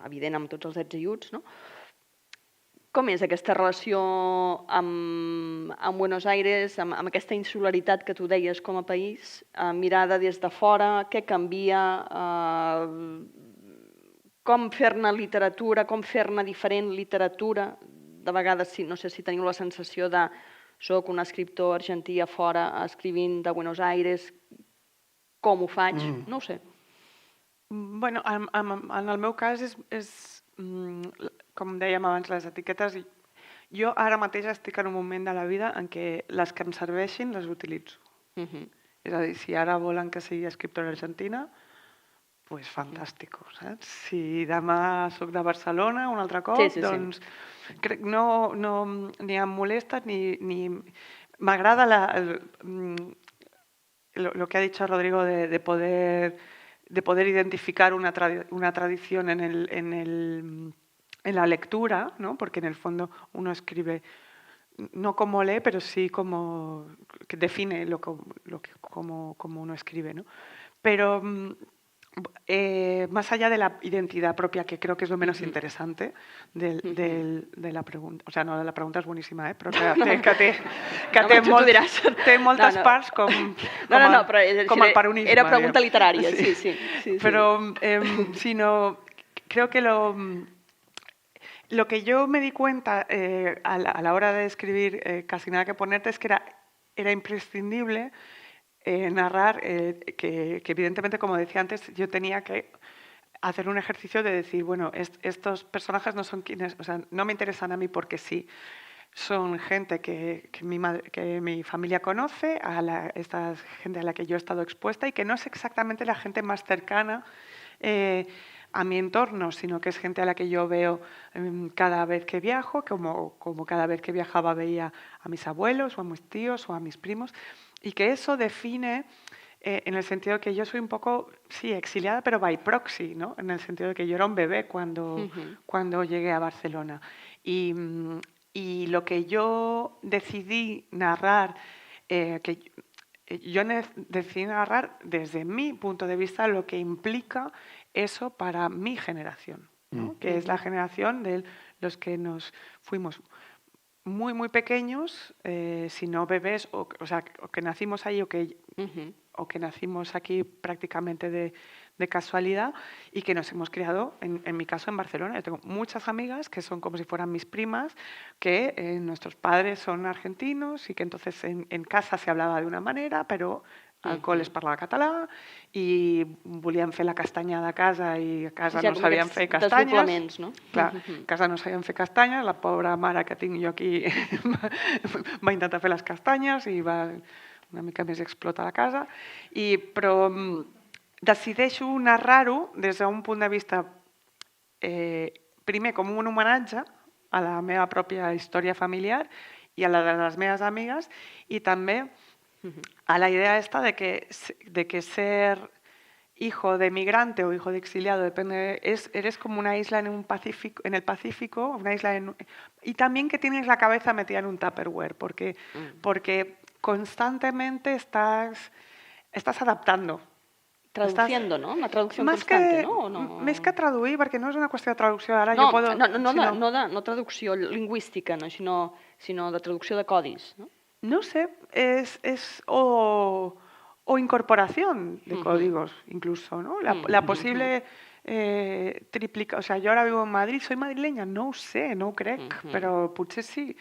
evident amb tots els ets i uts, no? Com és aquesta relació amb Buenos Aires, amb aquesta insularitat que tu deies com a país, mirada des de fora, què canvia, com fer-ne literatura, com fer-ne diferent literatura? De vegades, no sé si teniu la sensació de soc un escriptor argentí a fora escrivint de Buenos Aires, com ho faig? No ho sé. Bueno, en el meu cas és com dèiem abans, les etiquetes. Jo ara mateix estic en un moment de la vida en què les que em serveixin les utilitzo. És a dir, si ara volen que sigui escriptora argentina, doncs fantàstic, saps? Si demà soc de Barcelona un altre cop, doncs no ni em molesta ni m'agrada lo que ha dicho Rodrigo de poder identificar una tradición en la lectura, ¿no? Porque en el fondo uno escribe no como lee, pero sí como que define como uno escribe, ¿no? Pero más allá de la identidad propia, que creo que es lo menos interesante de la pregunta, o sea, no, la pregunta és boníssima, però que té moltes parts com el peronisme. Era pregunta literària, sí. Pero, sino, creo que lo que yo me di cuenta a la hora de escribir Casi nada que ponerte es que era imprescindible narrar, que evidentemente, como decía antes, yo tenía que hacer un ejercicio de decir, bueno, estos personajes no son quienes, o sea, no me interesan a mí porque sí, son gente que mi familia conoce, esta gente a la que yo he estado expuesta y que no es exactamente la gente más cercana a mi entorno, sino que es gente a la que yo veo cada vez que viajo, como cada vez que viajaba veía a mis abuelos o a mis tíos o a mis primos, y que eso define, en el sentido que yo soy un poco, sí, exiliada, pero by proxy, ¿no? En el sentido de que yo era un bebé cuando llegué a Barcelona. Y lo que yo decidí narrar, decidí narrar desde mi punto de vista lo que implica eso para mi generación, ¿no? Que es la generación de los que nos fuimos muy, muy pequeños, si no bebés, o sea, o que nacimos ahí o que nacimos aquí prácticamente de casualidad y que nos hemos criado, en mi caso, en Barcelona. Yo tengo muchas amigas que son como si fueran mis primas, que nuestros padres son argentinos y que entonces en casa se hablaba de una manera, pero al col es parlava català i volíem fer la castanyada a casa i a casa no sabíem fer castanyes. No? Clar, a casa no sabíem fer castanyes, la pobra mare que tinc jo aquí va intentar fer les castanyes i va una mica més explotar la casa. Però decideixo narrar-ho des d'un punt de vista, primer com un homenatge a la meva pròpia història familiar i a la de les meves amigues, i també a la idea esta de que ser hijo de migrante o hijo de exiliado, depende, eres como una isla en el Pacífico, una isla y también que tienes la cabeza metida en un Tupperware, porque constantemente estás adaptando. Traduciendo, no? Una traducció constante, no? Més que traduir, perquè no és una qüestió de traducció. Ara no, jo puedo, no traducció lingüística, no, sinó de traducció de codis, no? No sé, o incorporación de códigos incluso, ¿no? La posible triplica... O sea, yo ahora vivo en Madrid, soy madrileña, no ho sé, no ho crec, però potser sí.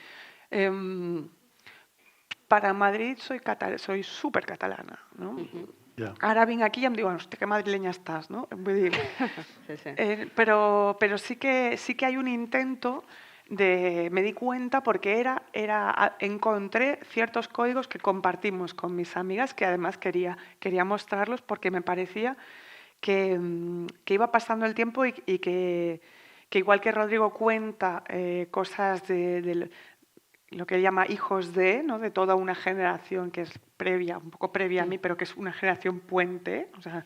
Para Madrid soy súper catalana, ¿no? Yeah. Ara vinc aquí i em diuen, hòstia, que madrileña estàs, ¿no? Vull dir, Sí. Pero sí que hay un intento me di cuenta porque encontré ciertos códigos que compartimos con mis amigas, que además quería mostrarlos porque me parecía que iba pasando el tiempo y que igual que Rodrigo cuenta cosas de lo que él llama hijos ¿no? De toda una generación que es un poco previa a mí, pero que es una generación puente, o sea,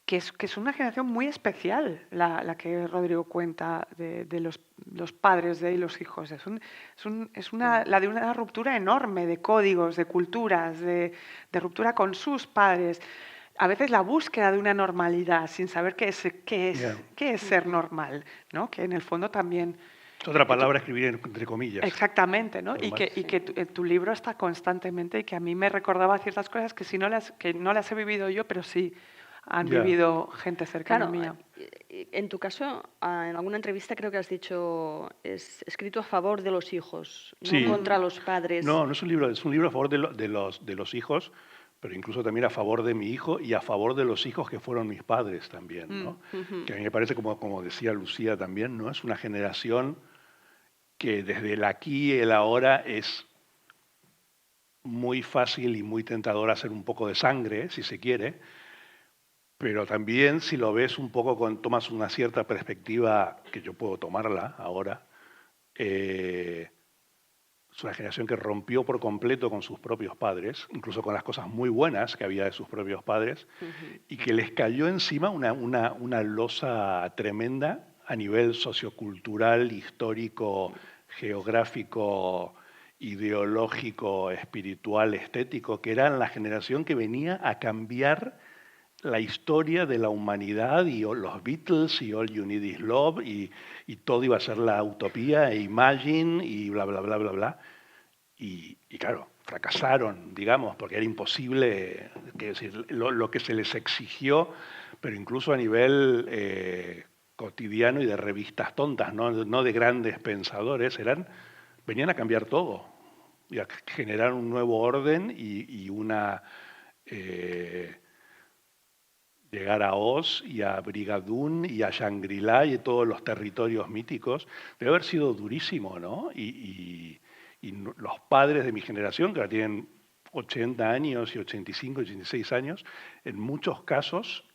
que es una generación muy especial la que Rodrigo cuenta de los padres de los hijos. La de una ruptura enorme de códigos, de culturas, de ruptura con sus padres. A veces la búsqueda de una normalidad sin saber qué es ser normal, ¿no? Que en el fondo también... Es otra palabra escribir entre comillas. Exactamente, ¿no? Y que tu libro está constantemente y que a mí me recordaba ciertas cosas que no las he vivido yo, pero sí han vivido gente cercana mía. En tu caso, en alguna entrevista creo que has dicho, es escrito a favor de los hijos, no contra los padres. No es un libro a favor de los hijos, pero incluso también a favor de mi hijo y a favor de los hijos que fueron mis padres también, ¿no? Que a mí me parece, como decía Lucía también, ¿no? Es una generación que desde el aquí y el ahora es muy fácil y muy tentador hacer un poco de sangre, si se quiere, pero también si lo ves un poco, tomas una cierta perspectiva, que yo puedo tomarla ahora, es una generación que rompió por completo con sus propios padres, incluso con las cosas muy buenas que había de sus propios padres, y que les cayó encima una losa tremenda a nivel sociocultural, histórico, geográfico, ideológico, espiritual, estético, que era la generación que venía a cambiar la historia de la humanidad y los Beatles y All You Need Is Love y todo iba a ser la utopía e Imagine y bla, bla, bla, bla, bla. Y claro, fracasaron, digamos, porque era imposible, lo que se les exigió, pero incluso a nivel cotidiano y de revistas tontas, no de grandes pensadores, venían a cambiar todo y a generar un nuevo orden y llegar a Oz y a Brigadoon y a Shangri-La y todos los territorios míticos. Debe haber sido durísimo, ¿no? Y los padres de mi generación, que ahora tienen 80 años y 85, 86 años, en muchos casos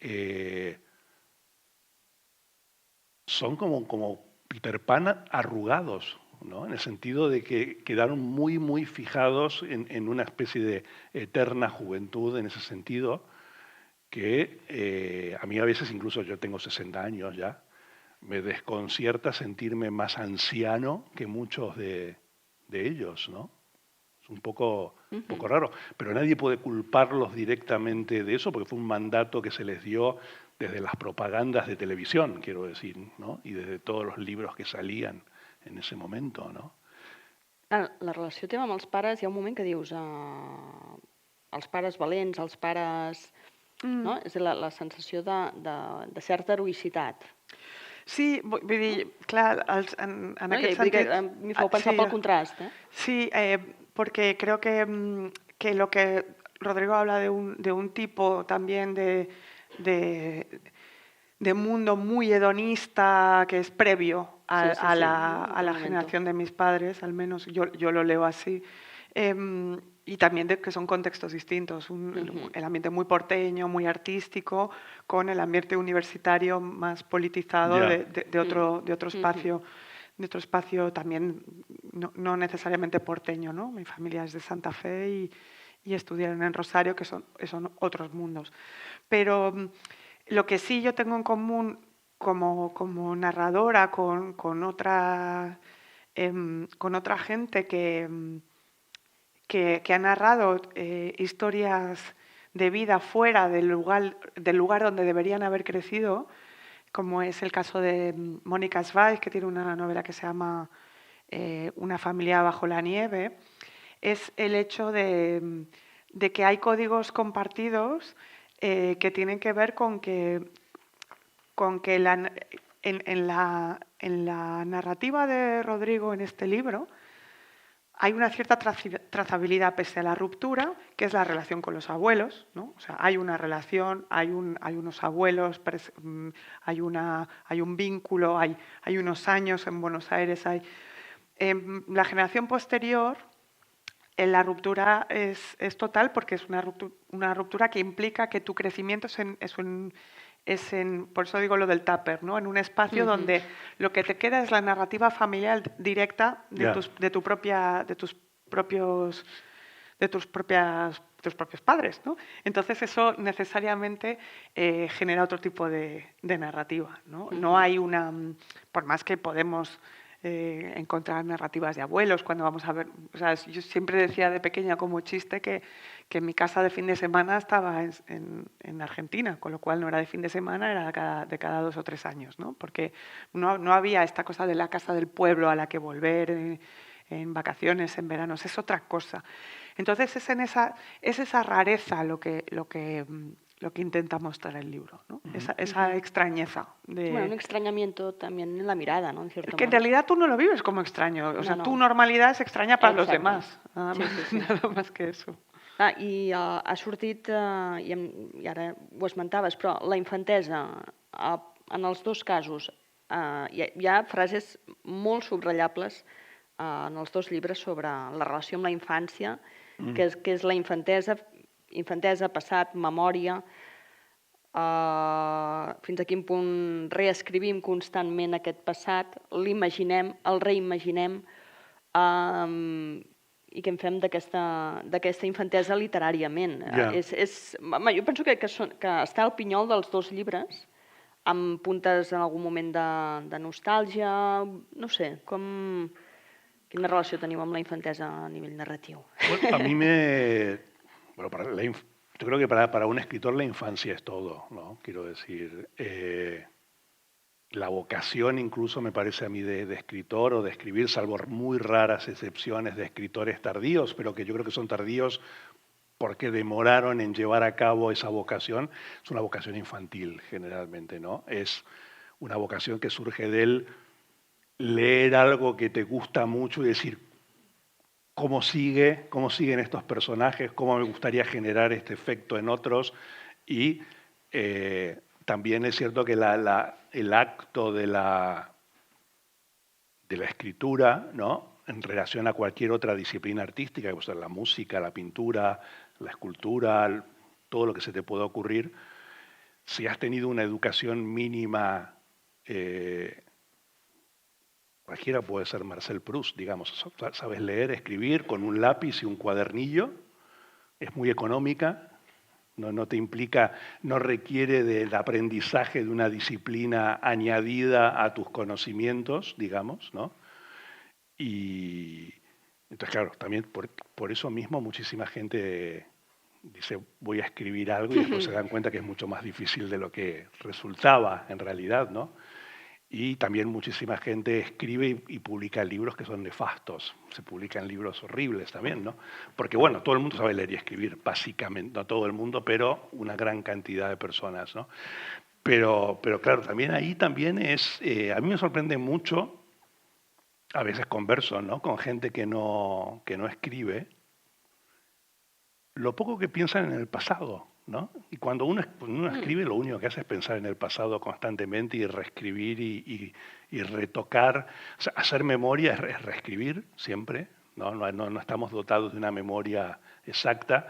son como Peter Pan arrugados, ¿no? En el sentido de que quedaron muy, muy fijados en una especie de eterna juventud, en ese sentido, que a mí a veces, incluso yo tengo 60 años ya, me desconcierta sentirme más anciano que muchos de ellos, ¿no? Es un poco raro, pero nadie puede culparlos directamente de eso porque fue un mandato que se les dio desde las propagandas de televisión, quiero decir, ¿no? Y desde todos los libros que salían en ese momento, ¿no? La relació teva amb els pares, hi ha un moment que dius els pares valents, els pares... No? És la sensació de certa heroïcitat. Sí, vull dir, clar, en No? aquest Vull dir que sentit... m'hi feu pensar pel contrast. Sí, porque creo que lo que Rodrigo habla de un tipo también de mundo muy hedonista que es previo a la generación de mis padres, al menos yo lo leo así, y también de que son contextos distintos, el ambiente muy porteño, muy artístico, con el ambiente universitario más politizado de otro espacio también no necesariamente porteño, ¿no? Mi familia es de Santa Fe y estudiaron en Rosario, que son otros mundos. Pero lo que sí yo tengo en común como narradora con otra gente que ha narrado historias de vida fuera del lugar donde deberían haber crecido, como es el caso de Mónica Zweig, que tiene una novela que se llama Una familia bajo la nieve, es el hecho de que hay códigos compartidos que tienen que ver con que en la narrativa de Rodrigo en este libro hay una cierta trazabilidad pese a la ruptura, que es la relación con los abuelos, ¿no? O sea, hay una relación, hay unos abuelos, hay un vínculo, hay unos años en Buenos Aires. La generación posterior, la ruptura es total porque es una ruptura que implica que tu crecimiento por eso digo lo del tupper, ¿no? En un espacio donde lo que te queda es la narrativa familiar directa de tus propios padres, ¿no? Entonces eso necesariamente genera otro tipo de narrativa, ¿no? No hay por más que podemos encontrar narrativas de abuelos cuando vamos a ver, o sea, yo siempre decía de pequeña como chiste que mi casa de fin de semana estaba en Argentina, con lo cual no era de fin de semana, era de cada 2 o 3 años, ¿no? Porque no había esta cosa de la casa del pueblo a la que volver en vacaciones, en veranos, es otra cosa. Entonces es esa rareza lo que intenta mostrar el libro, ¿no? Esa extrañeza. Bueno, un extrañamiento también en la mirada, ¿no? En cierto que en modo. realidad tú no lo vives como extraño, o sea, tu normalidad es extraña para los demás, nada más que eso. I ha sortit, i ara ho esmentaves, però la infantesa, en els dos casos, hi ha frases molt subratllables en els dos llibres sobre la relació amb la infància, que és la infantesa, passat, memòria, fins a quin punt reescrivim constantment aquest passat, l'imaginem, el reimaginem, i què en fem d'aquesta infantesa literàriament. Jo penso que està al pinyol dels dos llibres, amb puntes en algun moment de nostàlgia, no sé, quina relació teniu amb la infantesa a nivell narratiu? Bueno, a mí yo creo que para un escritor la infancia es todo, ¿no? Quiero decir, la vocación incluso me parece a mí de escritor o de escribir, salvo muy raras excepciones de escritores tardíos, pero que yo creo que son tardíos porque demoraron en llevar a cabo esa vocación, es una vocación infantil generalmente, ¿no? Es una vocación que surge del leer algo que te gusta mucho y decir, ¿cómo siguen estos personajes? ¿Cómo me gustaría generar este efecto en otros? Y también es cierto que el acto de la escritura, ¿no? En relación a cualquier otra disciplina artística, que puede ser la música, la pintura, la escultura, todo lo que se te pueda ocurrir, si has tenido una educación mínima, cualquiera puede ser Marcel Proust, digamos, sabes leer, escribir con un lápiz y un cuadernillo, es muy económica, no te implica, no requiere del aprendizaje de una disciplina añadida a tus conocimientos, digamos, ¿no? Y entonces, claro, también por eso mismo muchísima gente dice, voy a escribir algo y después se dan cuenta que es mucho más difícil de lo que resultaba en realidad, ¿no? Y también muchísima gente escribe y publica libros que son nefastos. Se publican libros horribles también, ¿no? Porque, bueno, todo el mundo sabe leer y escribir, básicamente. No todo el mundo, pero una gran cantidad de personas, ¿no? Pero claro, también ahí también es... a mí me sorprende mucho, a veces converso, ¿no? Con gente que no escribe, lo poco que piensan en el pasado, ¿no? Y cuando uno escribe, lo único que hace es pensar en el pasado constantemente y reescribir y retocar. O sea, hacer memoria es reescribir siempre, ¿no? No estamos dotados de una memoria exacta.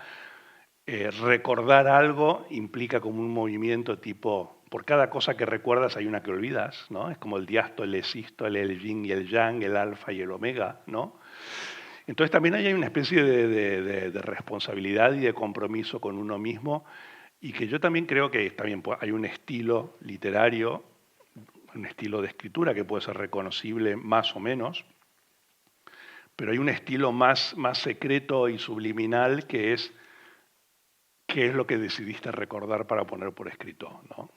Recordar algo implica como un movimiento tipo, por cada cosa que recuerdas hay una que olvidas, ¿no? Es como el diástole, el sístole, el yin y el yang, el alfa y el omega, ¿no? Entonces también hay una especie de responsabilidad y de compromiso con uno mismo, y que yo también creo que también hay un estilo literario, un estilo de escritura que puede ser reconocible más o menos, pero hay un estilo más secreto y subliminal que es qué es lo que decidiste recordar para poner por escrito, ¿no?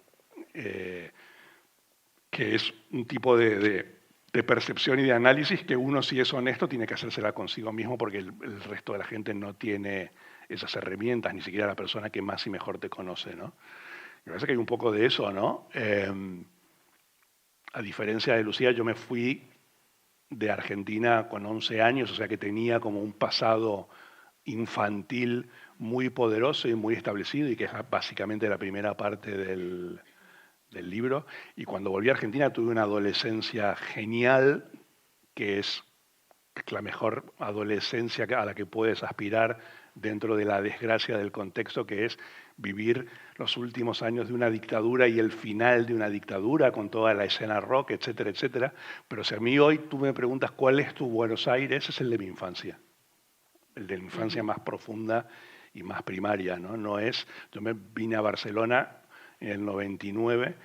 Que es un tipo de percepción y de análisis que uno, si es honesto, tiene que hacérsela consigo mismo, porque el resto de la gente no tiene esas herramientas, ni siquiera la persona que más y mejor te conoce, ¿no? Me parece que hay un poco de eso, ¿no? A diferencia de Lucía, yo me fui de Argentina con 11 años, o sea que tenía como un pasado infantil muy poderoso y muy establecido, y que es básicamente la primera parte del libro. Y cuando volví a Argentina tuve una adolescencia genial, que es la mejor adolescencia a la que puedes aspirar dentro de la desgracia del contexto, que es vivir los últimos años de una dictadura y el final de una dictadura con toda la escena rock, etcétera, etcétera. Pero si a mí hoy tú me preguntas cuál es tu Buenos Aires, es el de mi infancia. El de la infancia más profunda y más primaria, ¿no? Yo me vine a Barcelona en el 99,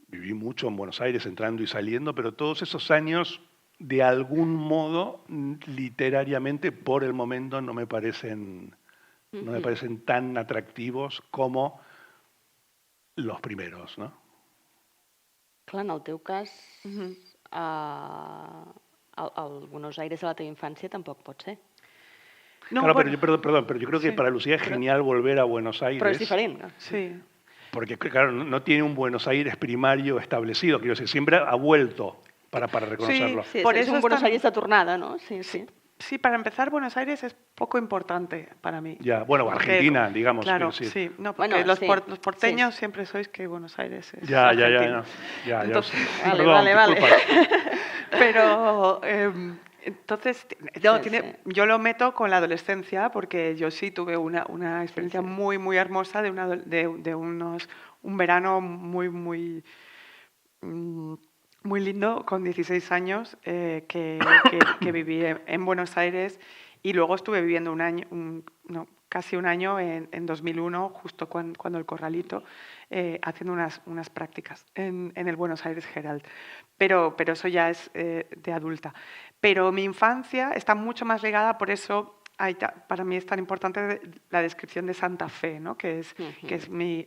viví mucho en Buenos Aires, entrando y saliendo, pero todos esos años, de algún modo, literariamente, por el momento, no me parecen tan atractivos como los primeros, ¿no? Clar, en el teu cas, el Buenos Aires de la teva infància tampoc pot ser. No, Claro, bueno, pero yo creo que sí, para Lucía es genial volver a Buenos Aires. Però és diferent. No? sí. Porque, claro, no tiene un Buenos Aires primario establecido, quiero decir, siempre ha vuelto para reconocerlo. Sí, Por és eso un Buenos estan- Aires de tornada, no? Sí, sí. Sí, para empezar, Buenos Aires es poco importante para mí. Ya, bueno, Porque, Argentina, digamos, Claro, quiero decir. sí. No, porque Bueno, los, sí, los porteños siempre sois que Buenos Aires es Ya, Argentina. no. Ya, Entonces, ya. Vale, Perdón, vale. disculpa. Pero entonces, no, Sí, sí. yo lo meto con la adolescencia, porque yo sí tuve una experiencia sí. muy, muy hermosa un verano muy lindo con 16 años que viví en Buenos Aires, y luego estuve viviendo casi un año en 2001, justo cuando el Corralito, haciendo unas prácticas en el Buenos Aires Herald. Pero eso ya es de adulta. Pero mi infancia está mucho más ligada, por eso para mí es tan importante la descripción de Santa Fe, ¿no? que es mi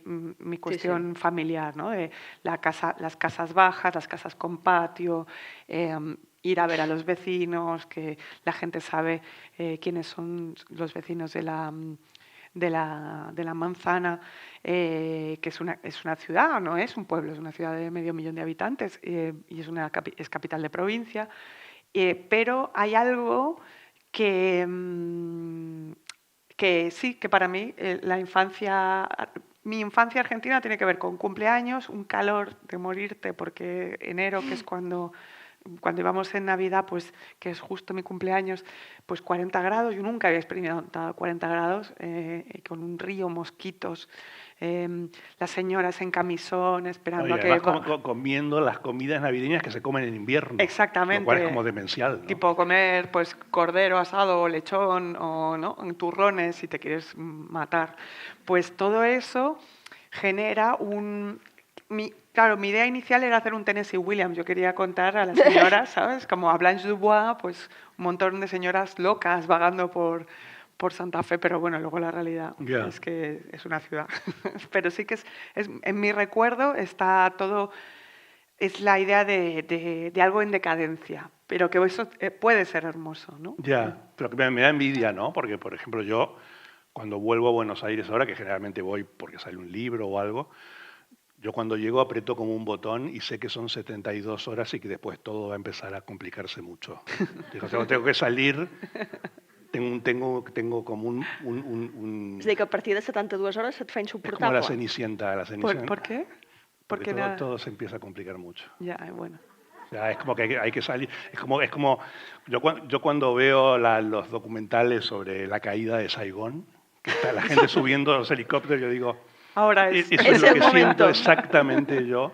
cuestión familiar, ¿no? De las casas bajas, las casas con patio, ir a ver a los vecinos, que la gente sabe quiénes son los vecinos de la manzana, que es una ciudad, no es un pueblo, es una ciudad de 500.000 de habitantes, y es capital de provincia, pero hay algo que sí, que para mí mi infancia argentina tiene que ver con cumpleaños, un calor de morirte, porque enero, que es cuando íbamos en Navidad, pues que es justo mi cumpleaños, pues 40 grados, yo nunca había experimentado 40 grados, con un río, mosquitos, las señoras en camisón esperando Oye, a que... además comiendo las comidas navideñas que se comen en invierno. Exactamente. Lo cual es como demencial, ¿no? Tipo comer pues cordero asado o lechón o ¿no? turrones si te quieres matar. Pues todo eso genera Claro, mi idea inicial era hacer un Tennessee Williams. Yo quería contar a las señoras, ¿sabes? Como a Blanche Dubois, pues un montón de señoras locas vagando por Santa Fe, pero bueno, luego la realidad es que es una ciudad. Pero sí que es en mi recuerdo está todo es la idea de algo en decadencia, pero que eso puede ser hermoso, ¿no? Ya, pero que me da envidia, ¿no? Porque, por ejemplo, yo cuando vuelvo a Buenos Aires ahora, que generalmente voy porque sale un libro o algo, yo cuando llego aprieto como un botón y sé que son 72 horas y que después todo va a empezar a complicarse mucho. Digo, tengo que salir, tengo como És a dir, que a partir de 72 hores se't fa Es como insuportable. la Cenicienta. ¿Por qué? Porque Porque todo se empieza a complicar mucho. Ya, bueno. O sea, es como que hay que salir. Es como yo cuando veo los documentales sobre la caída de Saigón, que está la gente subiendo a los helicópteros, yo digo, Ahora es... eso es lo que siento exactamente yo.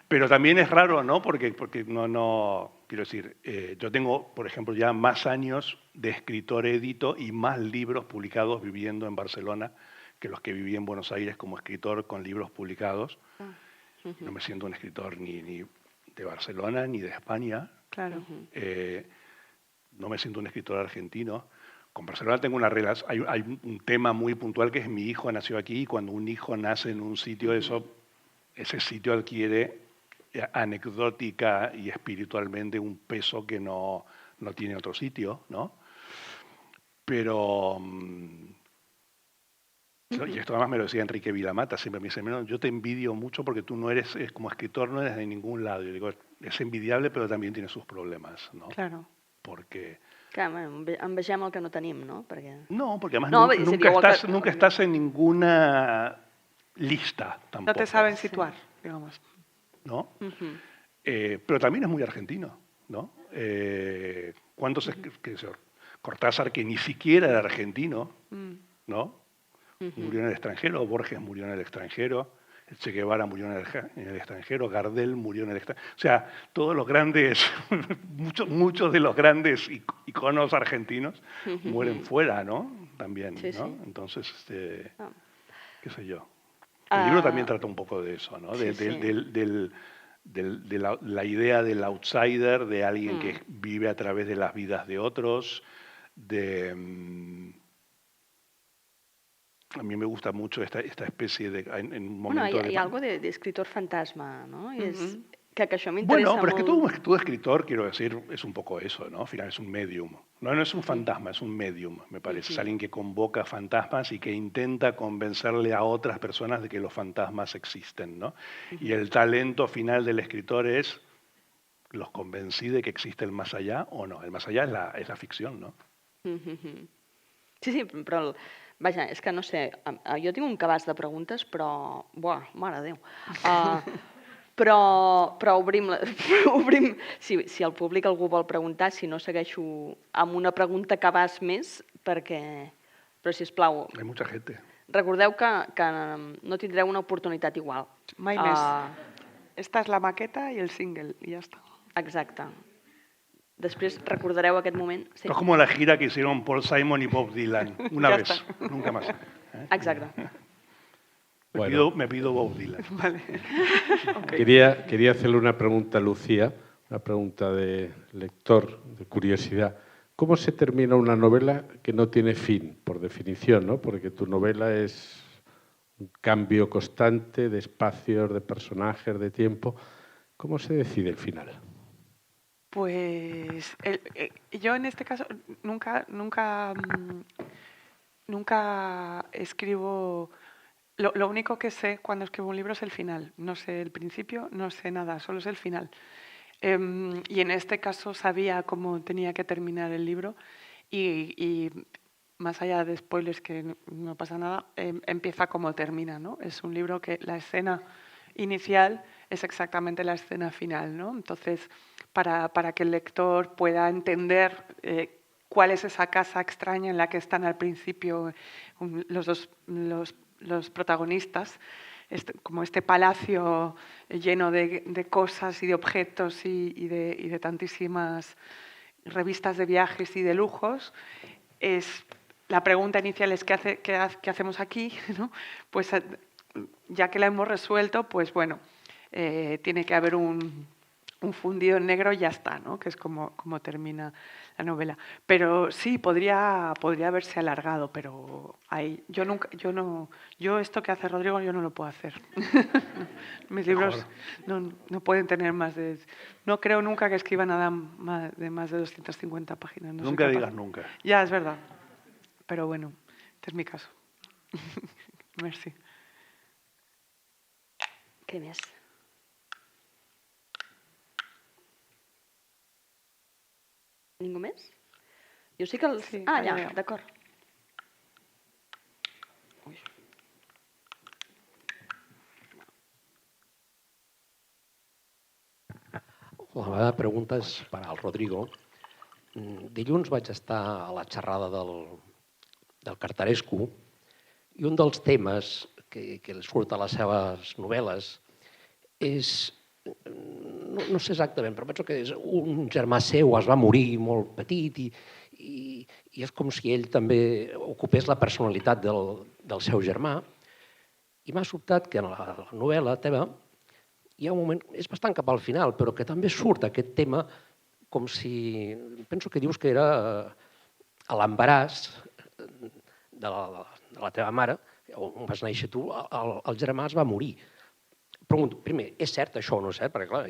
Pero también es raro, ¿no? Porque no quiero decir, yo tengo, por ejemplo, ya más años de escritor edito y más libros publicados viviendo en Barcelona que los que viví en Buenos Aires como escritor con libros publicados. No me siento un escritor ni de Barcelona ni de España. Claro. No me siento un escritor argentino. Con Barcelona tengo una relación. Hay un tema muy puntual que es mi hijo nació aquí y cuando un hijo nace en un sitio, ese sitio adquiere anecdótica y espiritualmente un peso que no tiene otro sitio, ¿no? Pero y esto además me lo decía Enrique Vilamata, siempre me dice, yo te envidio mucho porque tú no eres, como escritor no eres de ningún lado. Yo digo, es envidiable, pero también tiene sus problemas, ¿no? Claro. Porque... Clar, envegem el que no tenim, no? Perquè... No, porque además No, nunca estás en ninguna lista tampoco. No te saben situar, digamos. ¿No? Pero también es muy argentino, ¿no? ¿Cuántos Cortázar, que ni siquiera era argentino, ¿no? Murió en el extranjero, Borges murió en el extranjero, Che Guevara murió en el extranjero, Gardel murió en el extranjero. O sea, todos los grandes, muchos de los grandes iconos argentinos mueren fuera, ¿no? También, Sí, ¿no? sí. Entonces, qué sé yo. El libro también trata un poco de eso, ¿no? Sí, sí. De la idea del outsider, de alguien que vive a través de las vidas de otros, a mí me gusta mucho esta especie de... En un momento Bueno, hi ha algo d'escritor fantasma, no? I és que això m'interessa Bueno, pero es que molt. todo escritor, quiero decir, es un poco eso, ¿no? Al final es un medium. No es un fantasma, es un medium, me parece. Es alguien que convoca fantasmas y que intenta convencerle a otras personas de que los fantasmas existen, ¿no? Y el talento final del escritor es, ¿los convencí de que existe el más allá o no? El más allá es la ficción, ¿no? Sí, però... Vaja, és que no sé, jo tinc un cabàs de preguntes, però... Buah, mare de Déu. Però obrim... Si el públic algú vol preguntar, si no segueixo amb una pregunta cabàs més, perquè... Però, sisplau... Hay mucha gente. Recordeu que no tindreu una oportunitat igual. Mai més. Esta és la maqueta i el single, i ja està. Exacte. Després recordareu aquest moment. Sí. Esto es como la gira que hicieron Paul Simon y Bob Dylan. Una Ya vez, está. nunca más. Exacte. Me pido Bob Dylan. Vale. Quería hacerle una pregunta a Lucía, una pregunta de lector, de curiosidad. ¿Cómo se termina una novela que no tiene fin, por definición, ¿no? Porque tu novela es un cambio constante de espacios, de personajes, de tiempo. ¿Cómo se decide el final? Pues yo en este caso nunca escribo. Lo único que sé cuando escribo un libro es el final. No sé el principio, no sé nada, solo es el final. Y en este caso sabía cómo tenía que terminar el libro y más allá de spoilers, que no pasa nada, empieza como termina, ¿no? Es un libro que la escena inicial es exactamente la escena final, ¿no? Entonces, para que el lector pueda entender cuál es esa casa extraña en la que están al principio los protagonistas, como este palacio lleno de cosas y de objetos y de tantísimas revistas de viajes y de lujos, la pregunta inicial es ¿qué hacemos aquí? ¿No? Pues ya que la hemos resuelto, pues bueno, tiene que haber un un fundido en negro y ya está, ¿no? Que es como termina la novela. Pero sí, podría haberse alargado, pero yo esto que hace Rodrigo yo no lo puedo hacer. Mis libros no pueden tener más de... No creo nunca que escriba nada de más de 250 páginas. No soy Nunca capaz. digas nunca. Ya, es verdad. Pero bueno, este es mi caso. Merci. Què més? Ningú més? Jo sí que els... Sí, ah, allà ja, veu. d'acord. La meva pregunta és per al Rodrigo. Dilluns vaig estar a la xerrada del Cartarescu i un dels temes que surt a les seves novel·les és, no sé exactament, però penso que és un germà seu es va morir molt petit i és com si ell també ocupés la personalitat del seu germà. I m'ha sobtat que en la novel·la teva hi ha un moment, és bastant cap al final, però que també surt aquest tema com si, penso que dius que era a l'embaràs de la teva mare, on vas néixer tu, el germà es va morir. Pregunto, primer, és cert això o no és cert? Perquè, clar,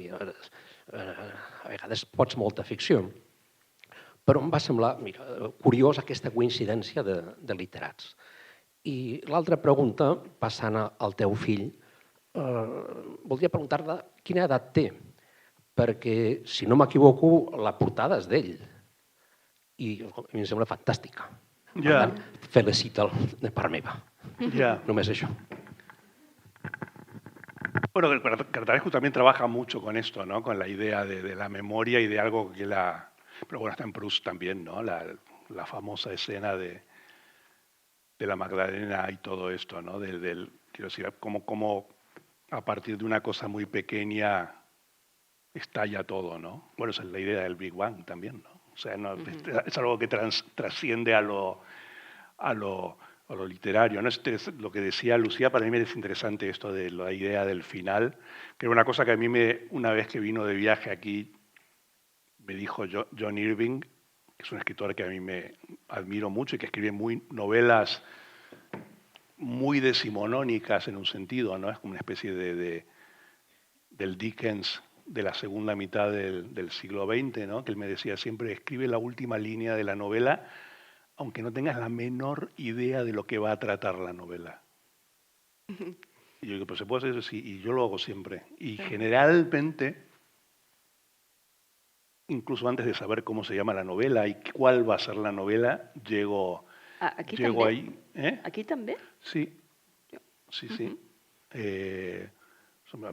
a vegades pots molta ficció. Però em va semblar, mira, curiós aquesta coincidència de literats. I l'altra pregunta, passant al teu fill, voldria preguntar-te quina edat té, perquè, si no m'equivoco, la portada és d'ell. I a mi em sembla fantàstica. Per tant, felicita'l de part meva. Només això. Bueno, el Cartarescu también trabaja mucho con esto, ¿no? Con la idea de la memoria y de algo que la... Pero bueno, está en Proust también, ¿no? La famosa escena de la Magdalena y todo esto, ¿no? Quiero decir, cómo a partir de una cosa muy pequeña estalla todo, ¿no? Bueno, esa es la idea del Big Bang también, ¿no? O sea, no, es algo que trasciende a lo literario, ¿no? Lo que decía Lucía, para mí me es interesante esto de la idea del final, que era una cosa que a mí una vez que vino de viaje aquí, me dijo John Irving, que es un escritor que a mí me admiro mucho y que escribe novelas muy decimonónicas en un sentido, ¿no? Es como una especie del Dickens de la segunda mitad del siglo XX, ¿no? Que él me decía siempre, escribe la última línea de la novela, aunque no tengas la menor idea de lo que va a tratar la novela. Y yo digo, pues se puede hacer eso, sí, y yo lo hago siempre. Y generalmente, incluso antes de saber cómo se llama la novela y cuál va a ser la novela, llego ahí. Aquí també? Sí, sí, sí.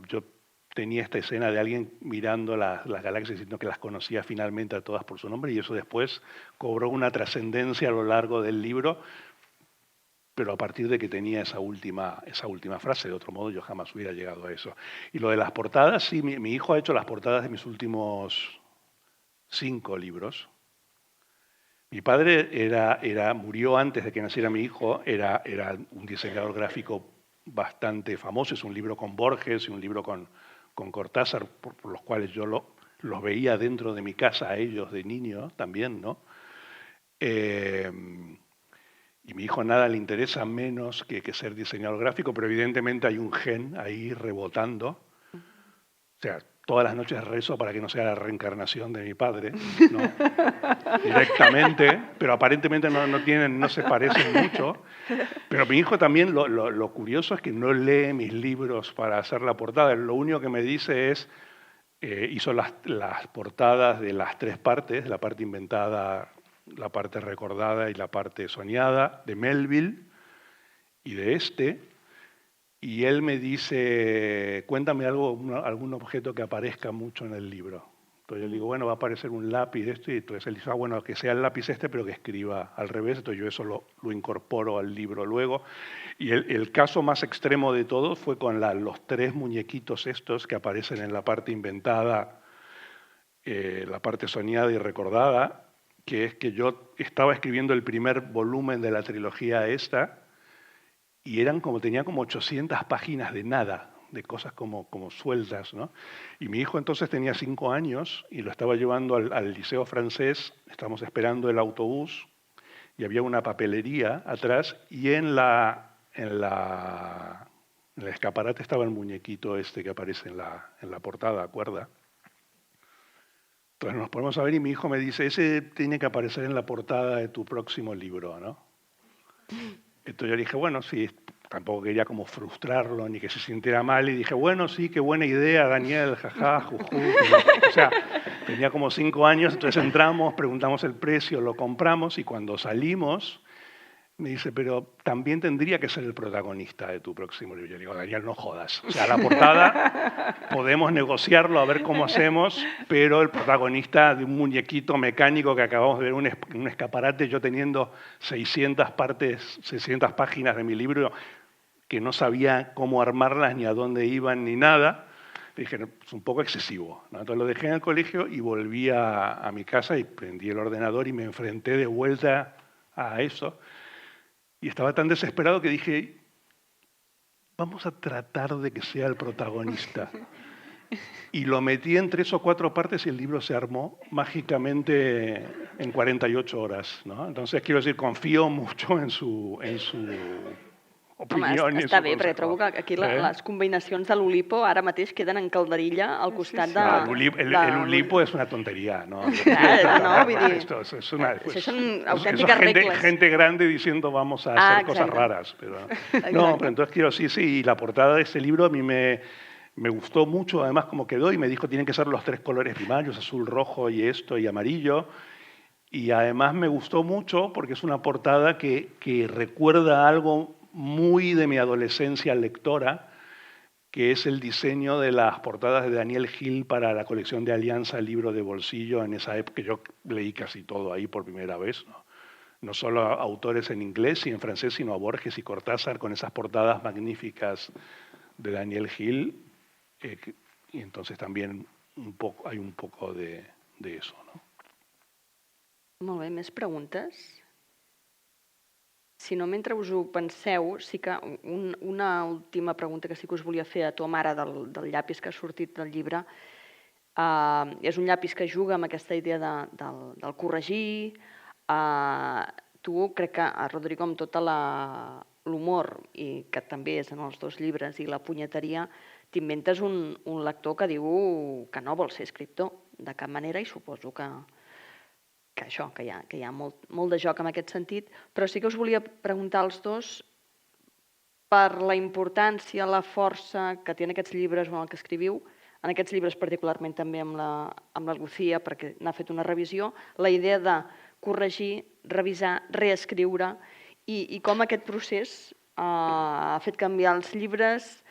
Yo tenía esta escena de alguien mirando las galaxias diciendo que las conocía finalmente a todas por su nombre y eso después cobró una trascendencia a lo largo del libro, pero a partir de que tenía esa última frase. De otro modo yo jamás hubiera llegado a eso. Y lo de las portadas, sí, mi hijo ha hecho las portadas de mis últimos 5 libros. Mi padre murió antes de que naciera mi hijo, era un diseñador gráfico bastante famoso, es un libro con Borges y un libro con Cortázar, por los cuales yo los veía dentro de mi casa a ellos de niño también, ¿no? Y mi hijo nada le interesa menos que ser diseñador gráfico, pero evidentemente hay un gen ahí rebotando. O sea, todas las noches rezo para que no sea la reencarnación de mi padre, ¿no? Directamente, pero aparentemente no se parecen mucho. Pero mi hijo también, lo curioso es que no lee mis libros para hacer la portada. Lo único que me dice es, hizo las portadas de las 3 partes, la parte inventada, la parte recordada y la parte soñada, de Melville y de este. Y él me dice, cuéntame algún objeto que aparezca mucho en el libro. Entonces yo le digo, bueno, va a aparecer un lápiz esto, y entonces él dice, bueno, que sea el lápiz este, pero que escriba al revés. Entonces yo eso lo incorporo al libro luego. Y el caso más extremo de todo fue con los 3 muñequitos estos que aparecen en la parte inventada, la parte soñada y recordada, que es que yo estaba escribiendo el primer volumen de la trilogía esta, y tenía como 800 páginas de nada, de cosas como sueltas, ¿no? Y mi hijo entonces tenía 5 años y lo estaba llevando al liceo francés, estábamos esperando el autobús y había una papelería atrás y en el escaparate estaba el muñequito este que aparece en la portada, ¿acuerda? Entonces nos ponemos a ver y mi hijo me dice, ese tiene que aparecer en la portada de tu próximo libro, ¿no? Entonces yo dije, bueno, sí, tampoco quería como frustrarlo ni que se sintiera mal y dije, bueno, sí, qué buena idea, Daniel, jaja, juju. O sea, tenía como 5 años, entonces entramos, preguntamos el precio, lo compramos y cuando salimos me dice, pero también tendría que ser el protagonista de tu próximo libro. Yo digo, Daniel, no jodas. O sea, la portada podemos negociarlo, a ver cómo hacemos, pero el protagonista de un muñequito mecánico que acabamos de ver en un escaparate, yo teniendo 600 páginas de mi libro que no sabía cómo armarlas, ni a dónde iban, ni nada, dije, es un poco excesivo, ¿no? Entonces lo dejé en el colegio y volví a mi casa y prendí el ordenador y me enfrenté de vuelta a eso. Y estaba tan desesperado que dije, vamos a tratar de que sea el protagonista. Y lo metí en 3 o 4 partes y el libro se armó mágicamente en 48 horas, ¿no? Entonces, quiero decir, confío mucho en su opinió Home, ni està su bé, perquè consejo. trobo que aquí les combinacions de l'Ulipo ara mateix queden en calderilla al costat de... No, el Ulipo es una tontería, ¿no? No, vull dir... Esto es una, Això són eso autèntiques regles. gente grande diciendo vamos a hacer cosas raras. Pero, no, pero entonces quiero, sí, y la portada de este libro a mí me gustó mucho, además como quedó, y me dijo tienen que ser los 3 colores primarios, azul, rojo y esto y amarillo. Y además me gustó mucho porque es una portada que recuerda algo muy de mi adolescencia lectora, que es el diseño de las portadas de Daniel Gil para la colección de Alianza, el libro de bolsillo, en esa época que yo leí casi todo ahí por primera vez, ¿no? No solo a autores en inglés y en francés, sino a Borges y Cortázar con esas portadas magníficas de Daniel Gil, y entonces también hay un poco de eso, ¿no? Molt bé, més preguntes? Si no, mentre us ho penseu, sí que una última pregunta que sí que us volia fer a tu, mare, del llapis que ha sortit del llibre. És un llapis que juga amb aquesta idea del corregir. Tu, crec que, Rodrigo, amb tot l'humor, i que també és en els 2 llibres, i la punyeteria, t'inventes un lector que diu que no vol ser escriptor de cap manera, i suposo que això, que hi ha molt de joc en aquest sentit, però sí que us volia preguntar als 2 per la importància, la força que tenen aquests llibres o el que escriviu, en aquests llibres particularment també amb la Lucía, perquè n'ha fet una revisió, la idea de corregir, revisar, reescriure, i com aquest procés ha fet canviar els llibres,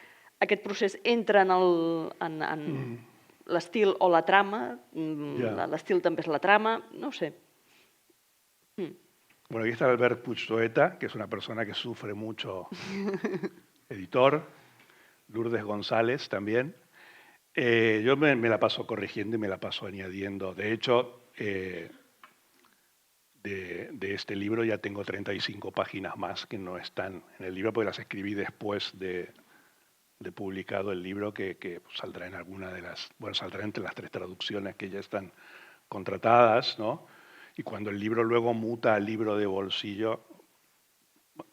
aquest procés entra en l'estil o la trama, l'estil també és la trama, no ho sé. Bueno, aquí está Albert Puig-Zoeta, que es una persona que sufre mucho, editor, Lourdes González también. Yo me la paso corrigiendo y me la paso añadiendo. De hecho, de este libro ya tengo 35 páginas más que no están en el libro, porque las escribí después de publicado el libro, que saldrá en alguna de las, bueno, saldrá entre las 3 traducciones que ya están contratadas, ¿no? Y cuando el libro luego muta al libro de bolsillo,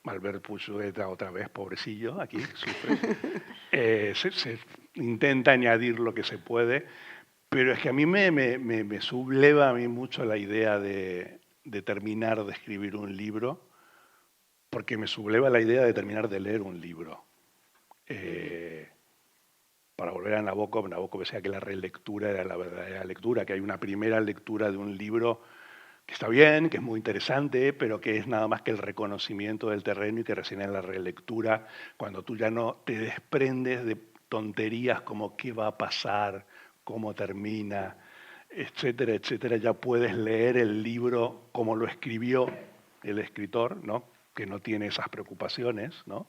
Albert Puig-Zoeta otra vez, pobrecillo, aquí sufre, se intenta añadir lo que se puede, pero es que a mí me subleva a mí mucho la idea de terminar de escribir un libro, porque me subleva la idea de terminar de leer un libro. Para volver a Nabokov decía que la relectura era la verdadera lectura, que hay una primera lectura de un libro que está bien, que es muy interesante, pero que es nada más que el reconocimiento del terreno y que recién en la relectura, cuando tú ya no te desprendes de tonterías como qué va a pasar, cómo termina, etcétera, etcétera, ya puedes leer el libro como lo escribió el escritor, ¿no? Que no tiene esas preocupaciones, ¿no?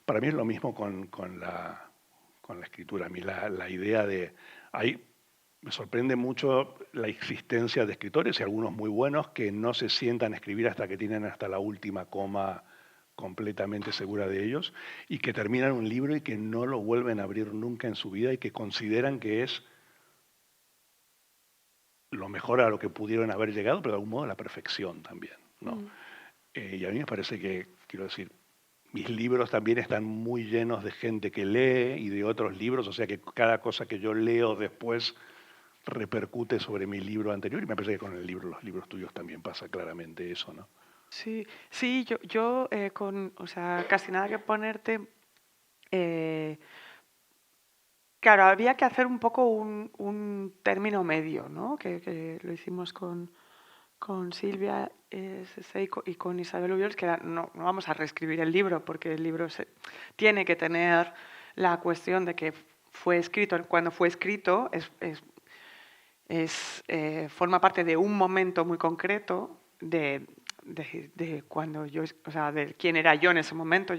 Para mí es lo mismo con la escritura. A mí la idea de... me sorprende mucho la existencia de escritores, y algunos muy buenos, que no se sientan a escribir hasta que tienen hasta la última coma completamente segura de ellos y que terminan un libro y que no lo vuelven a abrir nunca en su vida y que consideran que es lo mejor a lo que pudieron haber llegado, pero de algún modo la perfección también, ¿no? Y a mí me parece que, quiero decir, mis libros también están muy llenos de gente que lee y de otros libros, o sea que cada cosa que yo leo después repercute sobre mi libro anterior y me parece que con los libros tuyos también pasa claramente eso, ¿no? Sí, sí, yo o sea, casi nada que ponerte. Claro, había que hacer un poco un término medio, ¿no? Que lo hicimos con Silvia Sesé y con Isabel Ubiols, que no vamos a reescribir el libro, porque el libro tiene que tener la cuestión de que fue escrito, cuando fue escrito, forma parte de un momento muy concreto de cuando yo, o sea, de quién era yo en ese momento.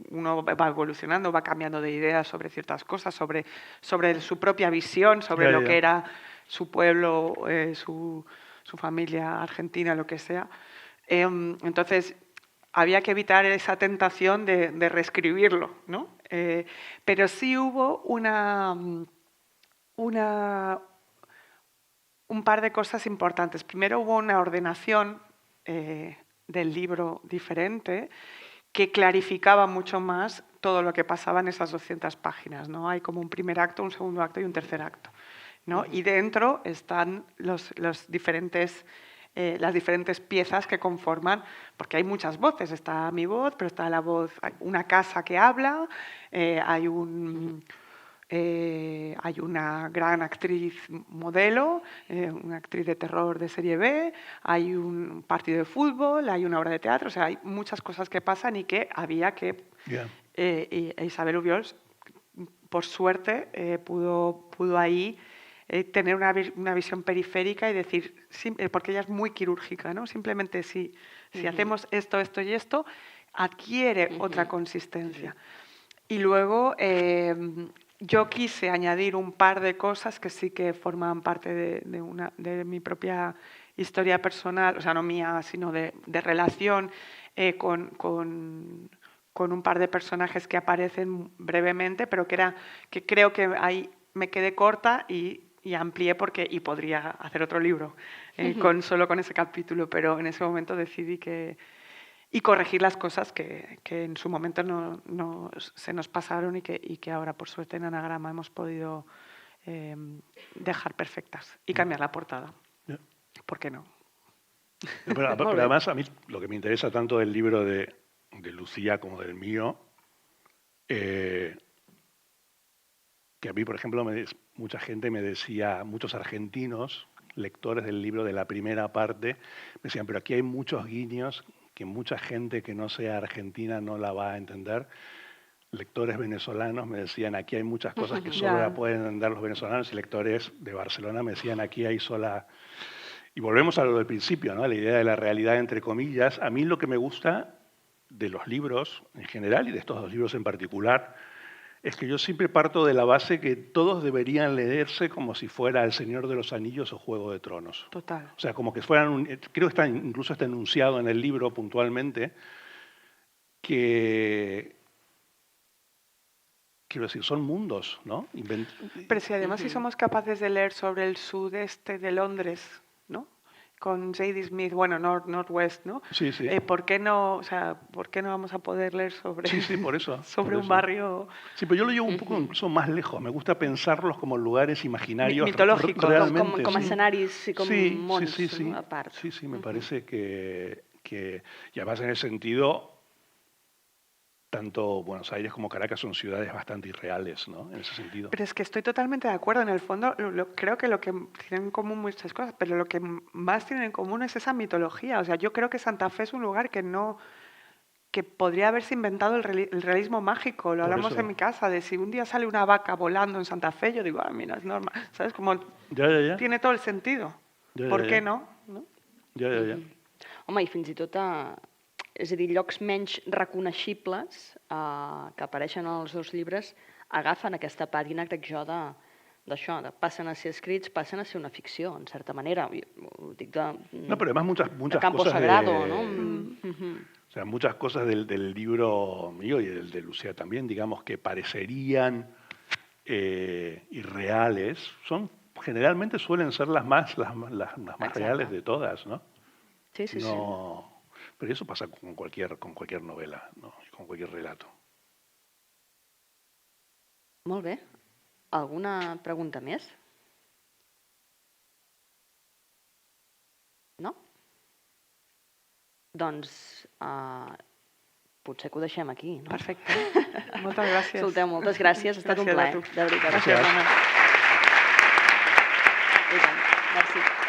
Uno va evolucionando, va cambiando de ideas sobre ciertas cosas, sobre su propia visión, sobre lo que era su pueblo, su familia argentina, lo que sea. Entonces, había que evitar esa tentación de reescribirlo, ¿no? Pero sí hubo un par de cosas importantes. Primero hubo una ordenación del libro diferente que clarificaba mucho más todo lo que pasaba en esas 200 páginas, ¿no? Hay como un primer acto, un segundo acto y un tercer acto, ¿no? Y dentro están las diferentes piezas que conforman, porque hay muchas voces. Está mi voz, pero está la voz, una casa que habla, hay una gran actriz modelo, una actriz de terror de serie B, hay un partido de fútbol, hay una obra de teatro, o sea, hay muchas cosas que pasan y que había que... Isabel Ubiols, por suerte, pudo ahí tener una visión periférica y decir, porque ella es muy quirúrgica, ¿no? Simplemente si hacemos esto, esto y esto, adquiere otra consistencia. Y luego yo quise añadir un par de cosas que sí que forman parte de mi propia historia personal, o sea, no mía, sino de relación con un par de personajes que aparecen brevemente, pero que creo que ahí me quedé corta y amplié y podría hacer otro libro solo con ese capítulo, pero en ese momento decidí y corregir las cosas que en su momento no se nos pasaron y que ahora, por suerte, en Anagrama hemos podido dejar perfectas y cambiar la portada. ¿Por qué no? Pero además, a mí lo que me interesa tanto del libro de Lucía como del mío, que a mí, por ejemplo, mucha gente me decía, muchos argentinos, lectores del libro de la primera parte, me decían, pero aquí hay muchos guiños que mucha gente que no sea argentina no la va a entender. Lectores venezolanos me decían, aquí hay muchas cosas que solo la pueden entender los venezolanos, y lectores de Barcelona me decían, aquí hay sola... Y volvemos a lo del principio, ¿no? La idea de la realidad entre comillas. A mí lo que me gusta de los libros en general y de estos dos libros en particular es que yo siempre parto de la base que todos deberían leerse como si fuera El Señor de los Anillos o Juego de Tronos. Total. O sea, como que fueran, creo que incluso está enunciado en el libro puntualmente, que, quiero decir, son mundos, ¿no? Pero si además si somos capaces de leer sobre el sudeste de Londres, ¿no? Con Zadie Smith, bueno, Northwest, ¿no? Sí, sí. ¿Por qué no vamos a poder leer sobre, por eso, sobre un barrio? Sí, pero yo lo llevo un poco incluso más lejos. Me gusta pensarlos como lugares imaginarios. Mitológicos. Realmente, Com escenaris i com mons a part. Sí, me parece que... Y además en ese sentido, tanto Buenos Aires como Caracas son ciudades bastante irreales, ¿no? En ese sentido. Pero es que estoy totalmente de acuerdo. En el fondo, creo que lo que tienen en común muchas cosas, pero lo que más tienen en común es esa mitología. O sea, yo creo que Santa Fe es un lugar que podría haberse inventado el realismo mágico. Lo hablamos en mi casa, de si un día sale una vaca volando en Santa Fe, yo digo, mira, es normal. ¿Sabes? Como tiene todo el sentido. ¿Por qué no? Ja. Home, i fins i tot és a dir, llocs menys reconeixibles que apareixen en els dos llibres agafen aquesta pàtina, crec jo, d'això, passen a ser escrits, passen a ser una ficció, en certa manera. Ho dic no, pero además muchas de campo cosas sagrado, de... ¿no? sea, muchas cosas del libro mío y del de Lucía también, digamos, que parecerían irreales, generalmente suelen ser las más Exacte. reales de todas, ¿no? Sí, sí, sí. No, pero eso pasa con cualquier novela, ¿no? Y con cualquier relato. Molt bé. Alguna pregunta més? No? Doncs potser que ho deixem aquí, no? Perfecte. Moltes gràcies. Escolteu, moltes gràcies. Ha estat un Gràcies a plaer, tu. de veritat. Gràcies, Anna. I tant. Merci.